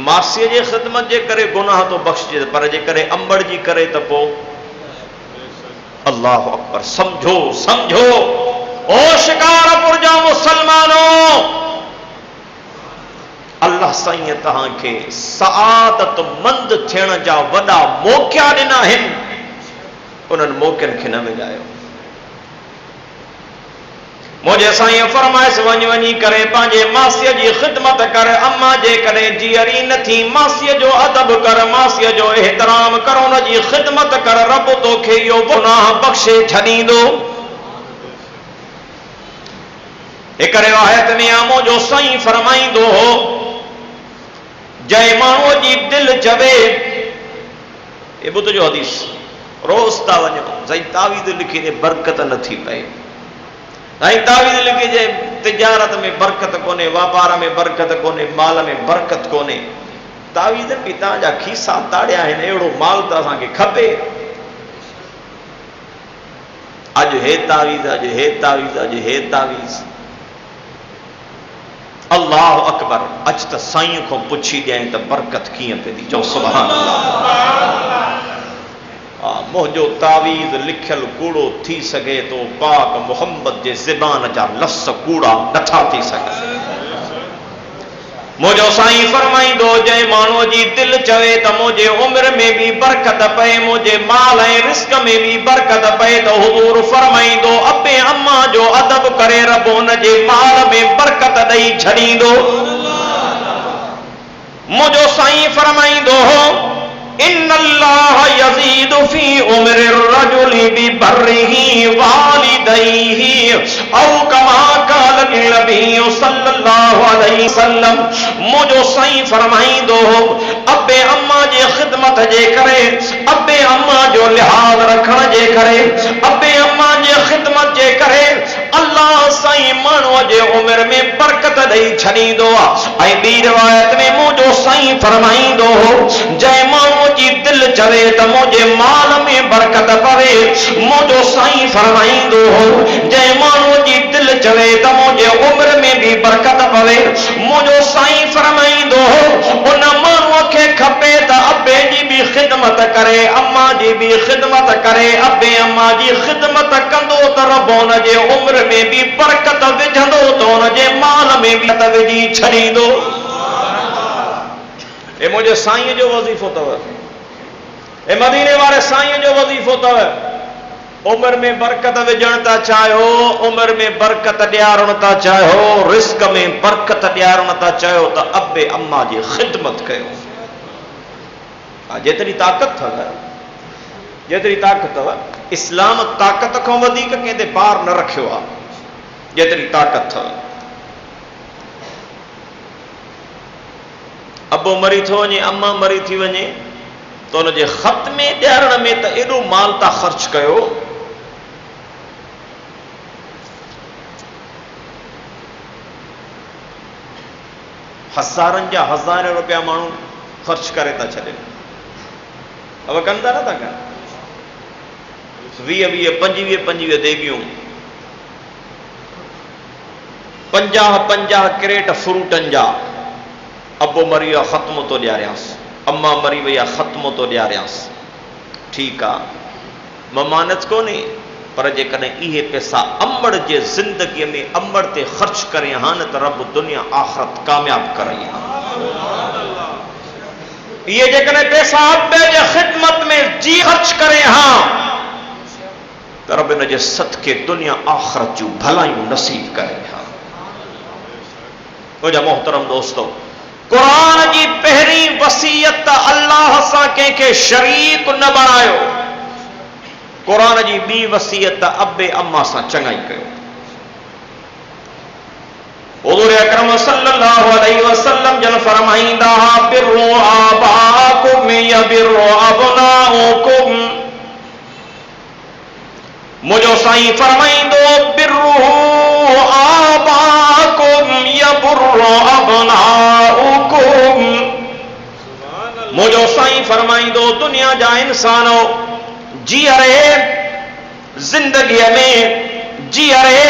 मासीअ जे ख़िदमत जे करे गुनाह तो बख़्शजे, पर जे करे अंबड़ जी करे त पोइ अल्लाह अकबर। समझो समझो ओ शिकारपुर जा मुसलमानों, अल्लाह साईं तव्हांखे सआदत मंद थियण जा वॾा मौक़ा ॾिना आहिनि, उन्हनि मौक़नि खे न विञायो। मुझे साईं फरमाइस वञी करे पंहिंजे मासीअ जी ख़िदमत कर, अम्मा जे कॾहिं जीअरी न थी, मासीअ जो अदब कर, मासीअ जो एहतराम कर, उन जी ख़िदमत कर, रब तोखे इहो गुनाह बख़्शे छॾींदो। हिक रिवायत में आमो जो साईं फरमाईंदो हो, जंहिं माण्हूअ जी दिलि चवे, हे ॿुधजो हदीस, रोज़ था वञो साईं तावीज़ लिखी ॾे, बरकत नथी पए, साईं तावीज़ लिखी जे तिजारत में बरकत कोन्हे, वापार में बरकत कोन्हे, माल में बरकत कोन्हे। तावीज़ बि तव्हांजा खीसा ताड़िया आहिनि, अहिड़ो माल त असांखे खपे। अॼु हे तावीज़, अॼु हे तावीज़, अॼु हे तावीज़। अल्लाह अकबर। अच त साईं को पुछी ॾियईं त बरकत कीअं पई थी, चओ सुभान अल्लाह। मुंहिंजो तावीज़ लिखियल कूड़ो थी सघे तो, पाक मोहम्मद जे ज़बान जा लफ़्ज़ कूड़ा नथा थी सघनि। मुझो साईं फरमाईंदो, जंहिं माण्हूअ जी दिलि चवे त मुंहिंजे उमिरि में बि बरकत पए, मुंहिंजे माल ऐं रिस्क में बि बरकत पए, त हुज़ूर फरमाईंदो अबे अम्मा जो अदब करे, रब हुन जे माल में बरकत ॾेई छॾींदो। मुझो साईं फरमाईंदो हो, इन्नल्लाह यज़ीदु फी उम्रि रजुलि बिबर्रिही वालिदैही औ कमा क़ाल नबी सल्लल्लाहु अलैहि वसल्लम। मुझो साईं फरमाईंदो हो, अबे अम्मा जे ख़िदमत जे करे, अबे अम्मा जो लिहाज़ रखण जे करे, अबे अम्मा जे ख़िदमत जे करे अल्लाह साईं माण्हूअ जे उमिरि में बरकत ॾेई छॾींदो आहे। ऐं ॿी रिवायत में मुझो साईं फरमाईंदो हो, जंहिं माण्हू जी दिलि चवे त मुंहिंजे माल में बरकत पवे, मुंहिंजो साईं फरमाईंदो हो, जंहिं माण्हूअ जी दिलि चवे त मुंहिंजे उमिरि में बि बरकत पवे, मुंहिंजो साईं फरमाईंदो उन माण्हूअ खे खपे त अबे जी बि ख़िदमत करे, अम्मा जी बि ख़िदमत करे। अबे अम्मा जी ख़िदमत कंदो त रब उन जे उम्र में बि बरकत विझंदो त उन जे माल में बि बरकत विझी छॾींदो। ए मुंहिंजे साईं जो वज़ीफ़ो अथव, ए मदीने वारे साईं जो वज़ीफ़ो अथव। उम्र में बरकत विझण था चाहियो, उम्र में बरकत ॾियारण था चाहियो, रिस्क में बरकत ॾियारण था चाहियो त अबे अम्मा जी ख़िदमत कयो। जेतिरी ताक़त अथव, जेतिरी ताक़त अथव, इस्लाम ताक़त खां वधीक कंहिं ते भार न रखियो आहे, जेतिरी ताक़त अथव। अबो मरी थो वञे, अम्मा मरी थी वञे त हुनजे ख़त्मे ॾियारण में त एॾो माल था ख़र्च कयो, हज़ारनि जा हज़ार रुपया माण्हू ख़र्च करे था छॾनि। अब कनि था नथा कनि? 20-20, 25-25 देगियूं, 50-50 क्रेट फ्रूटनि जा। अबो मरी वियो आहे, ख़त्मो थो ॾियारियांसि, अम्मा मरी वई आहे, ख़त्मो थो ॾियारियांसि। ठीकु आहे, ममानत कोन्हे, पर जेकॾहिं इहे पैसा अंबड़ जे ज़िंदगीअ में अंबड़ ते ख़र्च करे हा न त रब दुनिया आख़िरत कामयाब करे हा। इहे जेकॾहिं पैसा अबे जे ख़िदमत में जी ख़र्च करे हा त रब इन जे सदके दुनिया आख़िरत जूं भलायूं नसीब करे हा। मुंहिंजा मोहतरम दोस्तो, क़ुरान जी पहिरीं वसीयत अल्लाह सां कंहिंखे शरीक न बणायो। क़ुरान जी ॿी वसीयत अबे अम्मा सां चङाई कयो। हुज़ूर अकरम सल्लल्लाहु अलैहि वसल्लम जन फरमाईंदा हा, बिर्रु आबाकुम यबिर्रु अबनाउकुम। मुंहिंजो साईं फरमाईंदो, बिर्रु आबाकुम यबिर्रु अबनाउकुम। मुंहिंजो साईं फरमाईंदो, दुनिया जा इंसानो जीअरे ज़िंदगीअ में जीअरे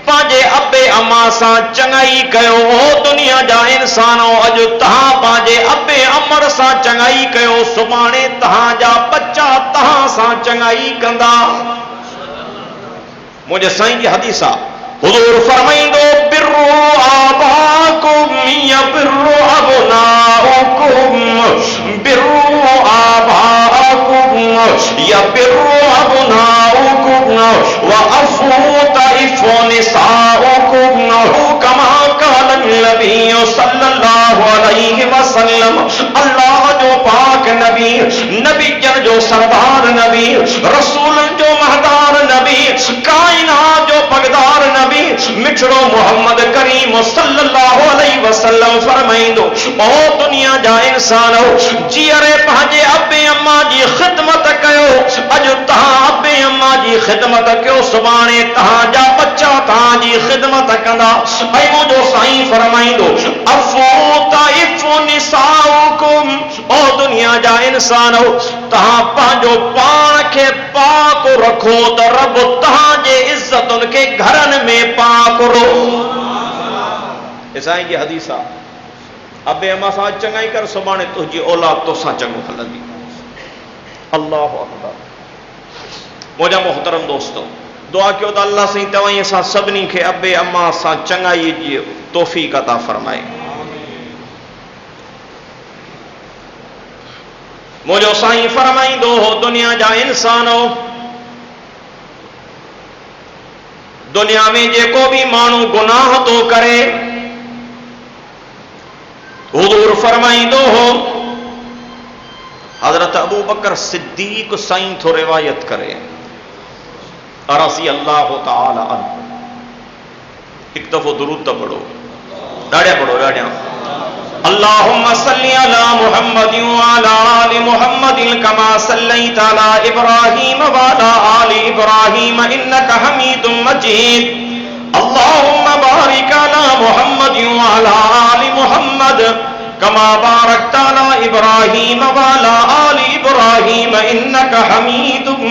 पंहिंजे अबे अम्मा सां चङाई कयो। दुनिया जा इंसानो, अॼु तव्हां पंहिंजे अबे अमड़ सां चङाई कयो, सुभाणे तव्हांजा बच्चा तव्हां सां चङाई कंदा। मुंहिंजे साईं जी हदीस आहे, हुज़ूर फरमाईंदो, बिर्रु आबाकुम यबिर्रु अबनाउकुम, बिर्रु आबाकुम यबिर्रु अबनाउकुम व अफ़ू तइफ़ु निसाउकुम कमा क़ाल नबी सल्लल्लाहु अलैहि वसल्लम। अल्लाह जो पाक नबी, नबी जन जो सरदार नबी, रसूलन जो महदार नबी, कायनात जो पगदार नबी, मिठड़ो मोहम्मद करीम सल्लल्लाहु अलैहि वसल्लम फरमाईंदो, ओ दुनिया जा इंसानो जीअरे पंहिंजे अबे अम्मा जी ख़िदमत कयो। अॼु तव्हां अबे अम्मा जी ख़िदमत कयो, सुभाणे तव्हांजा बच्चा तव्हांजी ख़िदमत कंदा। ऐं मुंहिंजो साईं फरमाईंदो, अफ़ू तइफ़ु निसाउकुम। ओ दुनिया जा इंसानो, तव्हां पंहिंजो पाण खे पाक रखो त रब तव्हांजे इज़तुनि खे घरनि में पाक रो। साईं जी हदीस आहे, अबे अम्मा सां चङाई कर, सुभाणे तुंहिंजी औलाद तोसां चङो हलंदी। अल्लाह अकबर। मुंहिंजा मोहतरम दोस्तो, दुआ कयो त अल्लाह साईं तव्हां असां सभिनी खे अबे अम्मा सां चङाई जी तौफ़ीक़ अता फरमाए। मुंहिंजो साईं फरमाईंदो हो, दुनिया जा इंसानो, दुनिया में जेको भी माण्हू गुनाह तो करे, हुज़ूर फरमाईंदो हो, हज़रत अबू बकर सिद्दीक साईं थो रिवायत करे, रज़ी अल्लाह तआला अन्हु। एक दफ़ो दुरूद तो पढ़ो, ॾाढिया पढ़ो, ॾाढिया। अल्लाहुम्मा सल्ली अला मुहम्मदिन व अला आलि मुहम्मदिन कमा सल्लैता अला इब्राहीम व अला आलि इब्राहीम इन्नका हमीदुम मजीद। अल्लाहुम्मा बारिक अला मुहम्मदिन व अला आलि मुहम्मद कमा बारकता अला इब्राहीम व अला आलि इब्राहीम इन्नका हमीदुम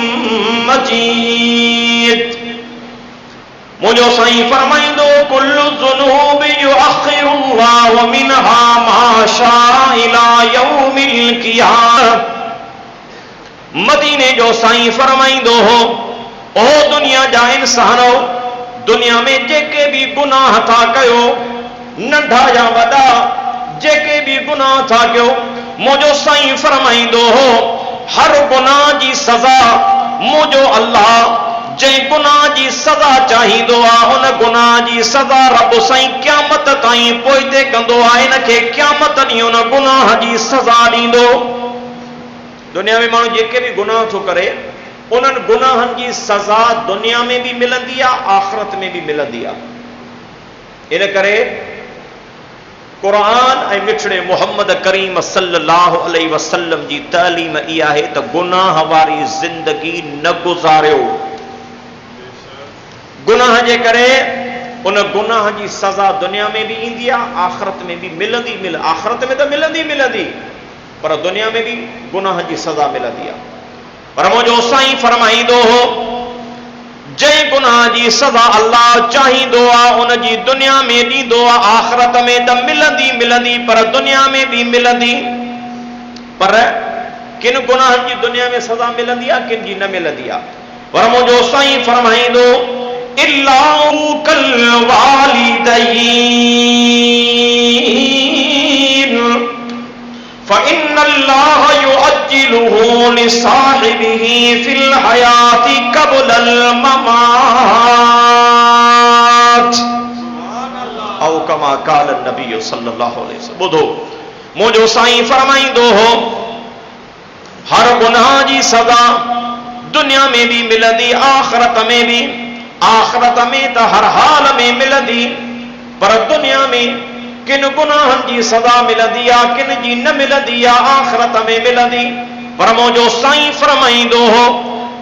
मजीद। मुझो साईं फरमाइंदो कुल्लु ज़ुनूबि युअख़िरुल्लाहु मिनहा मा शाअ इला यौमिल क़ियामह। मदीने जो साईं फरमाइंदो हो, ओ दुनिया जा इंसानो, दुनिया में जेके भी गुनाह था कयो, नंढा या वॾा जेके भी गुनाह था कयो, मुझो साईं फरमाइंदो हो हर गुनाह जी सज़ा मुझो अल्लाह जंहिं गुनाह जी सज़ा चाहींदो आहे उन गुनाह जी सज़ा रब साईं क़यामत ताईं पोइते कंदो आहे। इनखे क़यामत ॾींहुं उन गुनाह जी सज़ा ॾींदो। दुनिया में माण्हू जेके भी गुनाह थो करे उन्हनि गुनाहनि जी सज़ा दुनिया में भी मिलंदी आहे, आख़िरत में भी मिलंदी आहे। इन करे कुरान ऐं मिठड़े मुहम्मद करीम सल्लल्लाहु अलैहि वसल्लम जी तालीम इहा आहे त गुनाह वारी ज़िंदगी न गुज़ारियो। गुनाह जे करे उन गुनाह जी सज़ा दुनिया में भी ईंदी आहे, आख़िरत में भी मिलंदी। आख़िरत में त मिलंदी पर दुनिया में भी गुनाह जी सज़ा मिलंदी आहे। पर मुंहिंजो साईं फरमाईंदो हो जंहिं गुनाह जी सज़ा अल्लाह चाहींदो आहे उन जी दुनिया में ॾींदो आहे, आख़िरत में त मिलंदी पर दुनिया में भी मिलंदी। पर किन गुनाहनि जी दुनिया में सज़ा मिलंदी आहे, किन जी न मिलंदी आहे। पर मुंहिंजो साईं फरमाईंदो इल्लाहु कल वालिदैन फ़इन्नल्लाह युअज्जिलुहु लिसाहिबिही फिल हयाति क़ब्लल ममात औ कमा क़ाल नबी सल्लल्लाहु अलैहि वसल्लम। ॿुधो मुंहिंजो साईं फरमाईंदो हो हर गुनाह जी सज़ा दुनिया में भी मिलंदी, आख़िरत में भी। आख़िरत में त हर हाल में मिलंदी, पर दुनिया में किन गुनाहनि जी सज़ा मिलंदी आहे, किन जी न मिलंदी आहे, आख़िरत में मिलंदी। पर मुंहिंजो साईं फरमाईंदो हो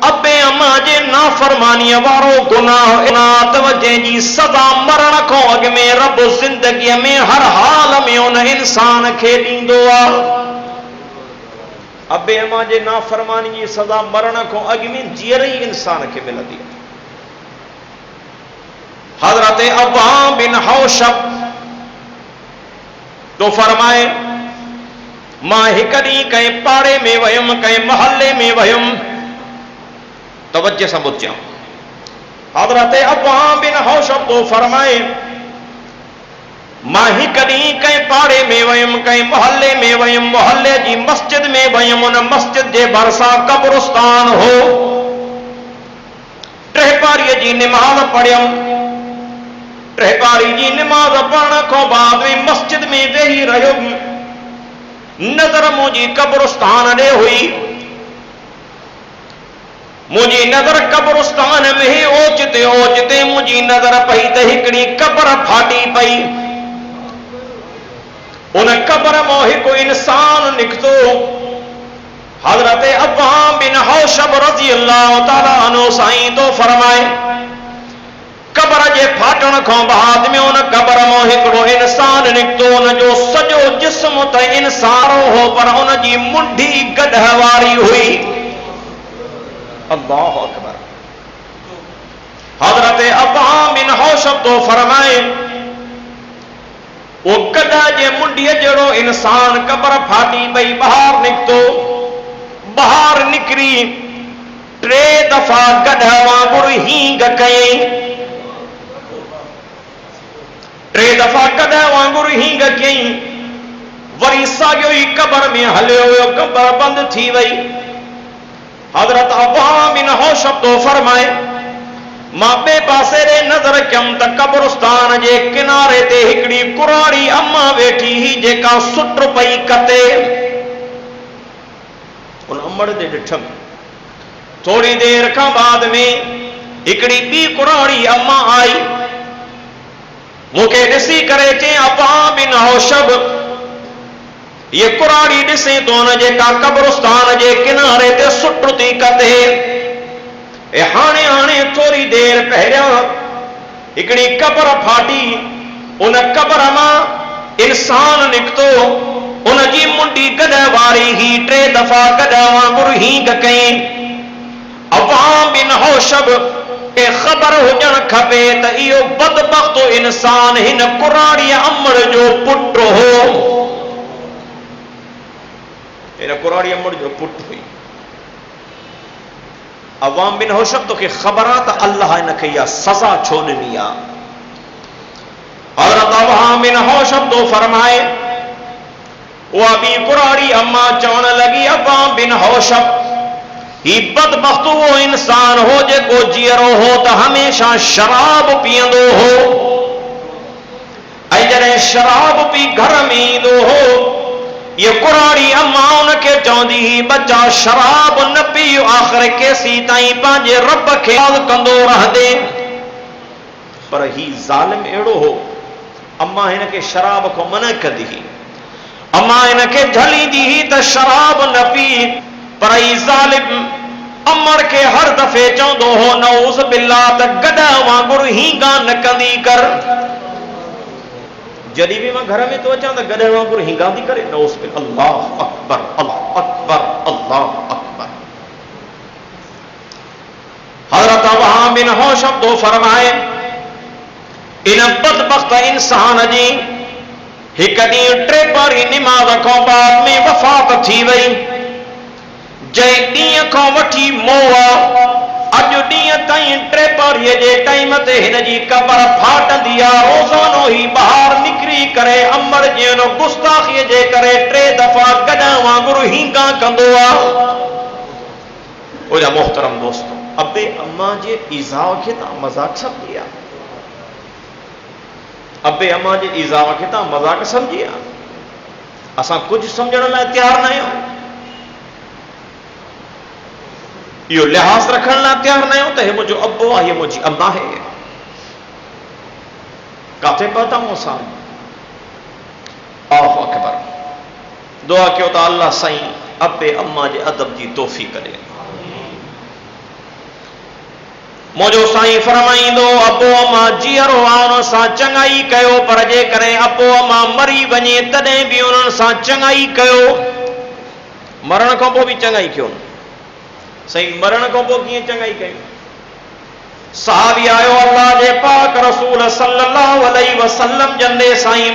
अबे अम्मा जे नाफ़रमानीअ वारो गुनाह जंहिंजी सज़ा मरण खां अॻु में रब ज़िंदगीअ में हर हाल में उन इंसान खे ॾींदो आहे। अबे अम्मा जे नाफ़रमानी जी सज़ा मरण खां अॻु में जीअर ई इंसान खे मिलंदी आहे। हज़रत अब्बा बिन हौशब तो फरमाए मां हिकु ॾींहुं कंहिं पाड़े में वयुमि, कंहिं महल्ले में वयुमि। तवज्जो सां ॿुधजो। हज़रत अब्बा बिन हौशब तो फरमाए मां हिकु ॾींहुं कंहिं पाड़े में वयुमि, कंहिं महल्ले में वयुमि, महल्ले जी मस्जिद में वयुमि। उन मस्जिद जे भरिसां कब्रिस्तान हो। टे पारीअ जी निमाज़ पढ़ियमि। टे पारी जी निमाज़ पढ़ण खां बाद में मस्जिद में वेही रहियुमि। नज़र मुंहिंजी कब्रिस्तान ॾे हुई। मुंहिंजी नज़र कब्रिस्तान में ही ओचिते मुंहिंजी नज़र पई त हिकिड़ी क़ब्र फाटी पई। उन क़ब्र मां हिकु इंसान निकितो। हज़रत अब्बा बिन हौशब रज़ी अल्लाह ताला अन्हु साईं तो फरमाए क़ब्र जे फाटण खां बाद में उन क़ब्र मां हिकिड़ो इंसान निकितो। उन जो सॼो जिस्म त इंसान हो पर उन जी मुंडी गॾह वारी हुई। अल्लाहु अकबर। हज़रत अब्बा बिन हौशब तो फरमाए वो गॾह जे मुंडीअ जहिड़ो इंसान क़ब्र फाटी पई ॿाहिरि निकितो। ॿाहिरि निकिरी टे दफ़ा गॾह वांगुरु हींग कयईं। टे दफ़ा गॾह वांगुरु हींग कयईं। वरी साॻियो ई क़ब्र में हलियो वियो। क़ब्र बंदि थी वई। हज़रत अब्बा बिन हौशब तो फरमाए मां ॿिए पासे ॾे नज़र कयमि त कब्रिस्तान जे किनारे ते हिकिड़ी कुराड़ी अम्मा वेठी हुई जेका सुट पई कते। उन अमड़ ते ॾिठमि। थोड़ी देर खां बाद में हिकिड़ी ॿी कुराड़ी अम्मा आई। मूंखे ॾिसी करे चई अब्बा बिन हौशब ये कुराड़ी ॾिसे तो न जेका कब्रिस्तान जे किनारे ते सुट थी कते। हाणे थोड़ी देर पहिरियां हिकिड़ी क़ब्र फाटी। उन क़ब्र मां इंसान निकितो। उन जी मुंडी गॾह वारी ही। टे दफ़ा गॾह वांगुरु हींग कयईं। अब्बा बिन हौशब के ख़बर हुजण खपे त इहो बदबख्त इंसान हिन कुराड़ी अमड़ जो पुट हो। हिन कुराड़ी अमड़ जो पुट हुई। अवाम बिन होशब तो के ख़बर आ त अल्लाह इनखे इहा सज़ा छो ॾिनी आहे। हज़रत अवाम बिन होशब तो फरमाए, उहा बि कुराड़ी अम्मा चवण लगी, अवाम बिन होशब ही बदबख्त वो इंसान हो जेको जीअरो हो त हमेशा शराब पीअंदो हो, ऐं जॾहिं शराब पी घर में ईंदो हो, ये कुराड़ी अम्मा उनखे चवंदी हुई, बच्चा शराब न पीओ, आख़िर केसी ताईं पंहिंजे रब खे यादि कंदो रहंदे। पर ही ज़ालिम अहिड़ो हो, अम्मा हिनखे शराब खां मना कंदी हुई, अम्मा हिनखे झलींदी हुई त शराब न पी। पर ही ज़ालिम अमर के हर दफ़े चवंदो हो, नऊज़ बिल्लाह, त गॾह वांगुरु हींगा न कंदी कर। जॾहिं बि मां घर में तो अचां त गॾह वांगुरु हींगा थी करे, नऊज़ बिल्लाह, अल्लाह अकबर, अल्लाह अकबर, अल्लाह अकबर। हज़रत अवाम बिन होशब तो फरमाए, इन बदबख्त इंसान जी हिक ॾींहुं टे पारी निमाज़ खां बाद में वफ़ात थी वई। जंहिं ॾींहं खां वठी मोह अॼु ॾींहं ताईं टे पारीअ जे टाइम ते हिन जी क़बर फाटंदी आहे। रोज़ानो ही ॿाहिरि निकिरी करे अमर जी हुन गुस्ताखीअ जे करे टे दफ़ा गॾह वांगुरु हींगा कंदो आहे। ओजा मोहतरम दोस्तो, अबे अम्मा जे ईज़ाउ खे तव्हां मज़ाक सम्झी आहे? अबे अम्मा जे ईज़ाउ खे तव्हां मज़ाक सम्झी आहे? असां कुझु सम्झण लाइ तयारु न आहियूं, इहो लिहाज़ रखण लाइ तयारु न आहियूं त हे मुंहिंजो अबो आहे, हीअ मुंहिंजी अम्मा आहे। काथे पहुता मूंसां? अल्लाहु अकबर। दुआ कयो त अल्लाह साईं अबे अम्मा जे अदब जी तौफ़ीक़ ॾे। मुंहिंजो साईं फरमाईंदो, अबो अम्मा जीअरो आहे उन सां चङाई कयो, पर जेकॾहिं अबो अम्मा मरी वञे तॾहिं बि उन्हनि सां चङाई कयो। मरण खां पोइ बि चङाई कयो। साईं मरण खां पोइ कीअं चङाई कयूं? सहाबी आयो अल्लाह जे पाक रसूल सल्लल्लाहु अलैहि वसल्लम जंदे, साईं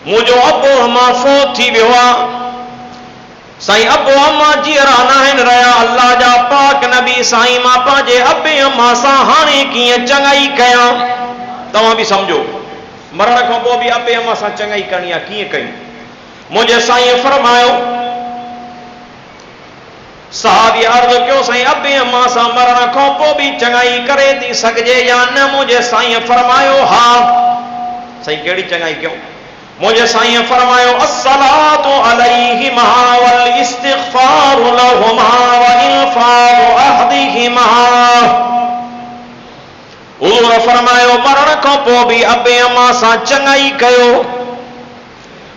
मुंहिंजो अबो अम्मा फ़ौत थी वियो आहे। साईं अबो अम्मा जीअरा न आहिनि रहिया। अल्लाह जा पाक नबी, साईं मां पंहिंजे अबे अम्मा सां हाणे कीअं चङाई कयां? तव्हां बि सम्झो, मरण खां पोइ बि अबे अम्मा सां चङाई करणी आहे, कीअं कयूं? मुंहिंजे साईं फरमायो, सहाबी अर्ज़ कयो, साईं अबे अम्मा सां मरण खां पोइ बि चङाई करे थी सघिजे या न? मुंहिंजे साईं फरमायो, हा। साईं कहिड़ी चङाई कयूं? मुंहिंजे साईं फरमायो, अस्सलातु अलैहिमा वल इस्तिग़फारु लहुमा व इन्फाउ अहदिहिमा। हुज़ूर फरमायो, मरण खां पोइ बि अबे अम्मा सां चङाई कयो,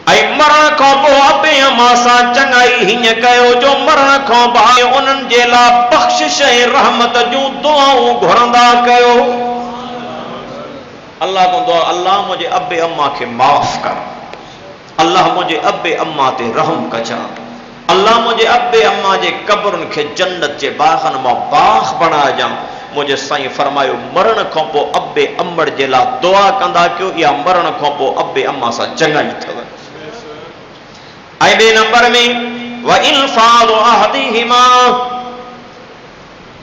ऐं मरण खां पोइ अबे अम्मा सां चङाई हीअं कयो जो मरण खां बाद उन्हनि जे लाइ बख़्शिश ऐं रहमत जूं दुआऊं घुरंदा कयो। अल्लाह को दुआ, अल्लाह मुंहिंजे अबे अम्मा खे माफ़ कर, अल्लाह मुंहिंजे अबे अम्मा ते रहम कजा, अल्लाह मुंहिंजे अबे अम्मा जे कब्रुनि खे जन्नत जे बाग़नि मां बाग़ बणाइजां। मुंहिंजे साईं फरमायो, मरण खां पोइ अबे अम्मड़ जे लाइ दुआ कंदा कयो, इहा मरण खां पोइ अबे अम्मा सां चङाई अथव। ऐं ॿिए नंबर में व इन्फाउ अहदिहिमा,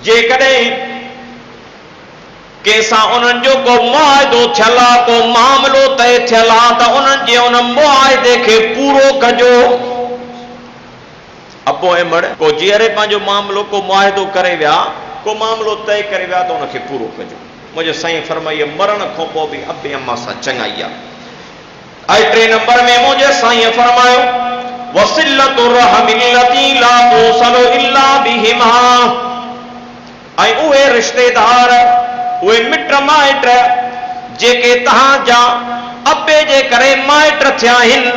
जेकॾहिं कंहिंसां उन्हनि जो को मुआहिदो थियल आहे, को मामिलो तय थियल आहे, त उन्हनि जे उन मुआहिदे खे पूरो कजो। अबो अमड़ को जीअरे पंहिंजो मामिलो को मुआहिदो करे विया, को मामिलो तय करे विया, त उनखे पूरो कजो। मुंहिंजे साईं फरमाइए, मरण खां पोइ बि अबे अम्मा सां चङाई आहे। ऐं टे नंबर में मुंहिंजे साईं फरमायो, वसिलतु रहमिल्लती ला तुसलु इल्ला बिहिमा, ऐं उहे रिश्तेदार, उहे मिट माइट जेके तव्हांजा अबे जे करे माइट थिया आहिनि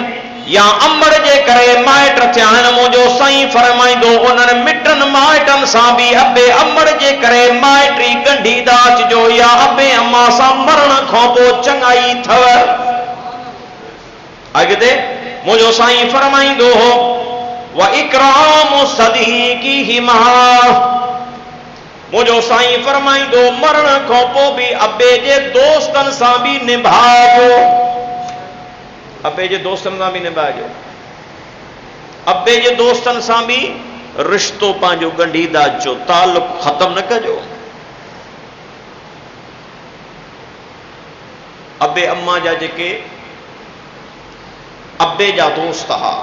या अमड़ जे करे माइट थिया आहिनि, मुंहिंजो साईं फरमाईंदो, उन्हनि मिटनि माइटनि सां बि अबे अमड़ जे करे माइटी ॻंढींदा अचिजो, या अबे अम्मा सां मरण खां पोइ चङाई अथव। अॻिते मुंहिंजो साईं फरमाईंदो हो, व इकराम सदीक़िहिमा, मुझो साईं फरमाइंदो मरण खां पोइ बि अबे जे दोस्तनि सां बि निभाइजो, अबे जे दोस्तनि सां बि निभाइजो, अबे जे दोस्तनि सां बि रिश्तो पंहिंजो ॻंढींदा अचो, तालुक ख़त्म न कजो। अबे अम्मा जा जेके अबे जा दोस्त हा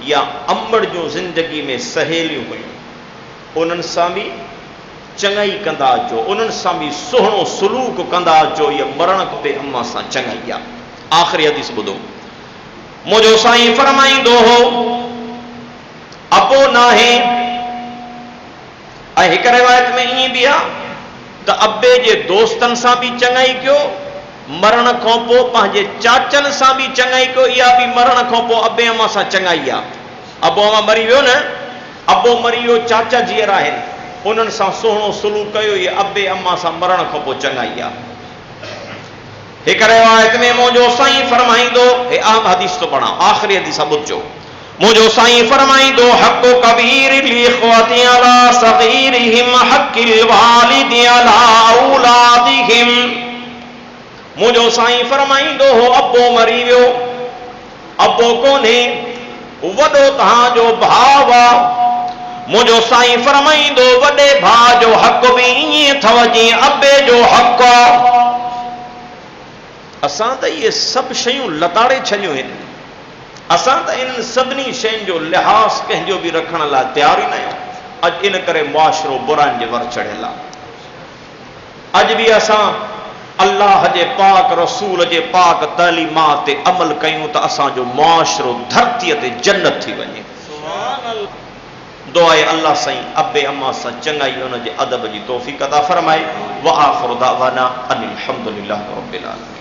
या अमड़ जूं ज़िंदगी में सहेलियूं हुयूं, उन्हनि सां बि चङाई कंदा अचो, उन्हनि सां बि सुहिणो सलूक कंदा अचो। इहा मरण खपे अम्मा सां चङाई आहे। आख़िरी हदीस ॿुधो, मुंहिंजो साईं फरमाईंदो हो अबो नाहे, ऐं हिकु रिवायत में ईअं बि आहे त अबे जे दोस्तनि सां बि चङाई कयो, मरण खां पोइ पंहिंजे चाचनि सां बि चङाई कयो। इहा बि मरण खां पोइ अबे अम्मा सां चङाई आहे। अबो अम्मा मरी वियो न, अबो मरी वियो, चाचा जीअर आहिनि, उन्हनि सां सुहिणो सलूक कयो। इहे अबे अम्मा सां मरण खां पोइ चङाई आहे। हिकु रिवायत में मुंहिंजो साईं फरमाईंदो, हे आम हदीस तो पढ़ा, आख़िरी हदीस ॿुधजो, मुंहिंजो साईं फरमाईंदो हक़ कबीर लिख्वती अला सगीरहिम हक़िल वालिदी अला औलादिहिम। मुंहिंजो साईं फरमाईंदो हो अबो मरी वियो, अबो कोन्हे, वॾो तव्हांजो भाउ आहे। मुंहिंजो साईं फरमाईंदो वॾे भाउ जो हक़ बि ईअं अथव जीअं अबे जो हक़ आहे। असां त इहे सभु शयूं लताड़े छॾियूं आहिनि, असां त इन्हनि सभिनी शयुनि जो लिहाज़ कंहिंजो बि रखण लाइ तयार ई न आहियूं। अॼु इन करे मुआशिरो बुराइनि जे वर चढ़ियल आहे। अॼु बि असां अल्लाह जे पाक रसूल जे पाक तालीमात ते अमल कयूं त असांजो मुआशिरो धरतीअ ते जन्नत थी वञे। दुआ आहे अल्लाह साईं अबे अम्मा सां चङाई उन जे अदब जी तौफ़ीक़ अता फरमाए। व आख़िरु दावाना अनिल हम्दुलिल्लाहि रब्बिल आलमीन।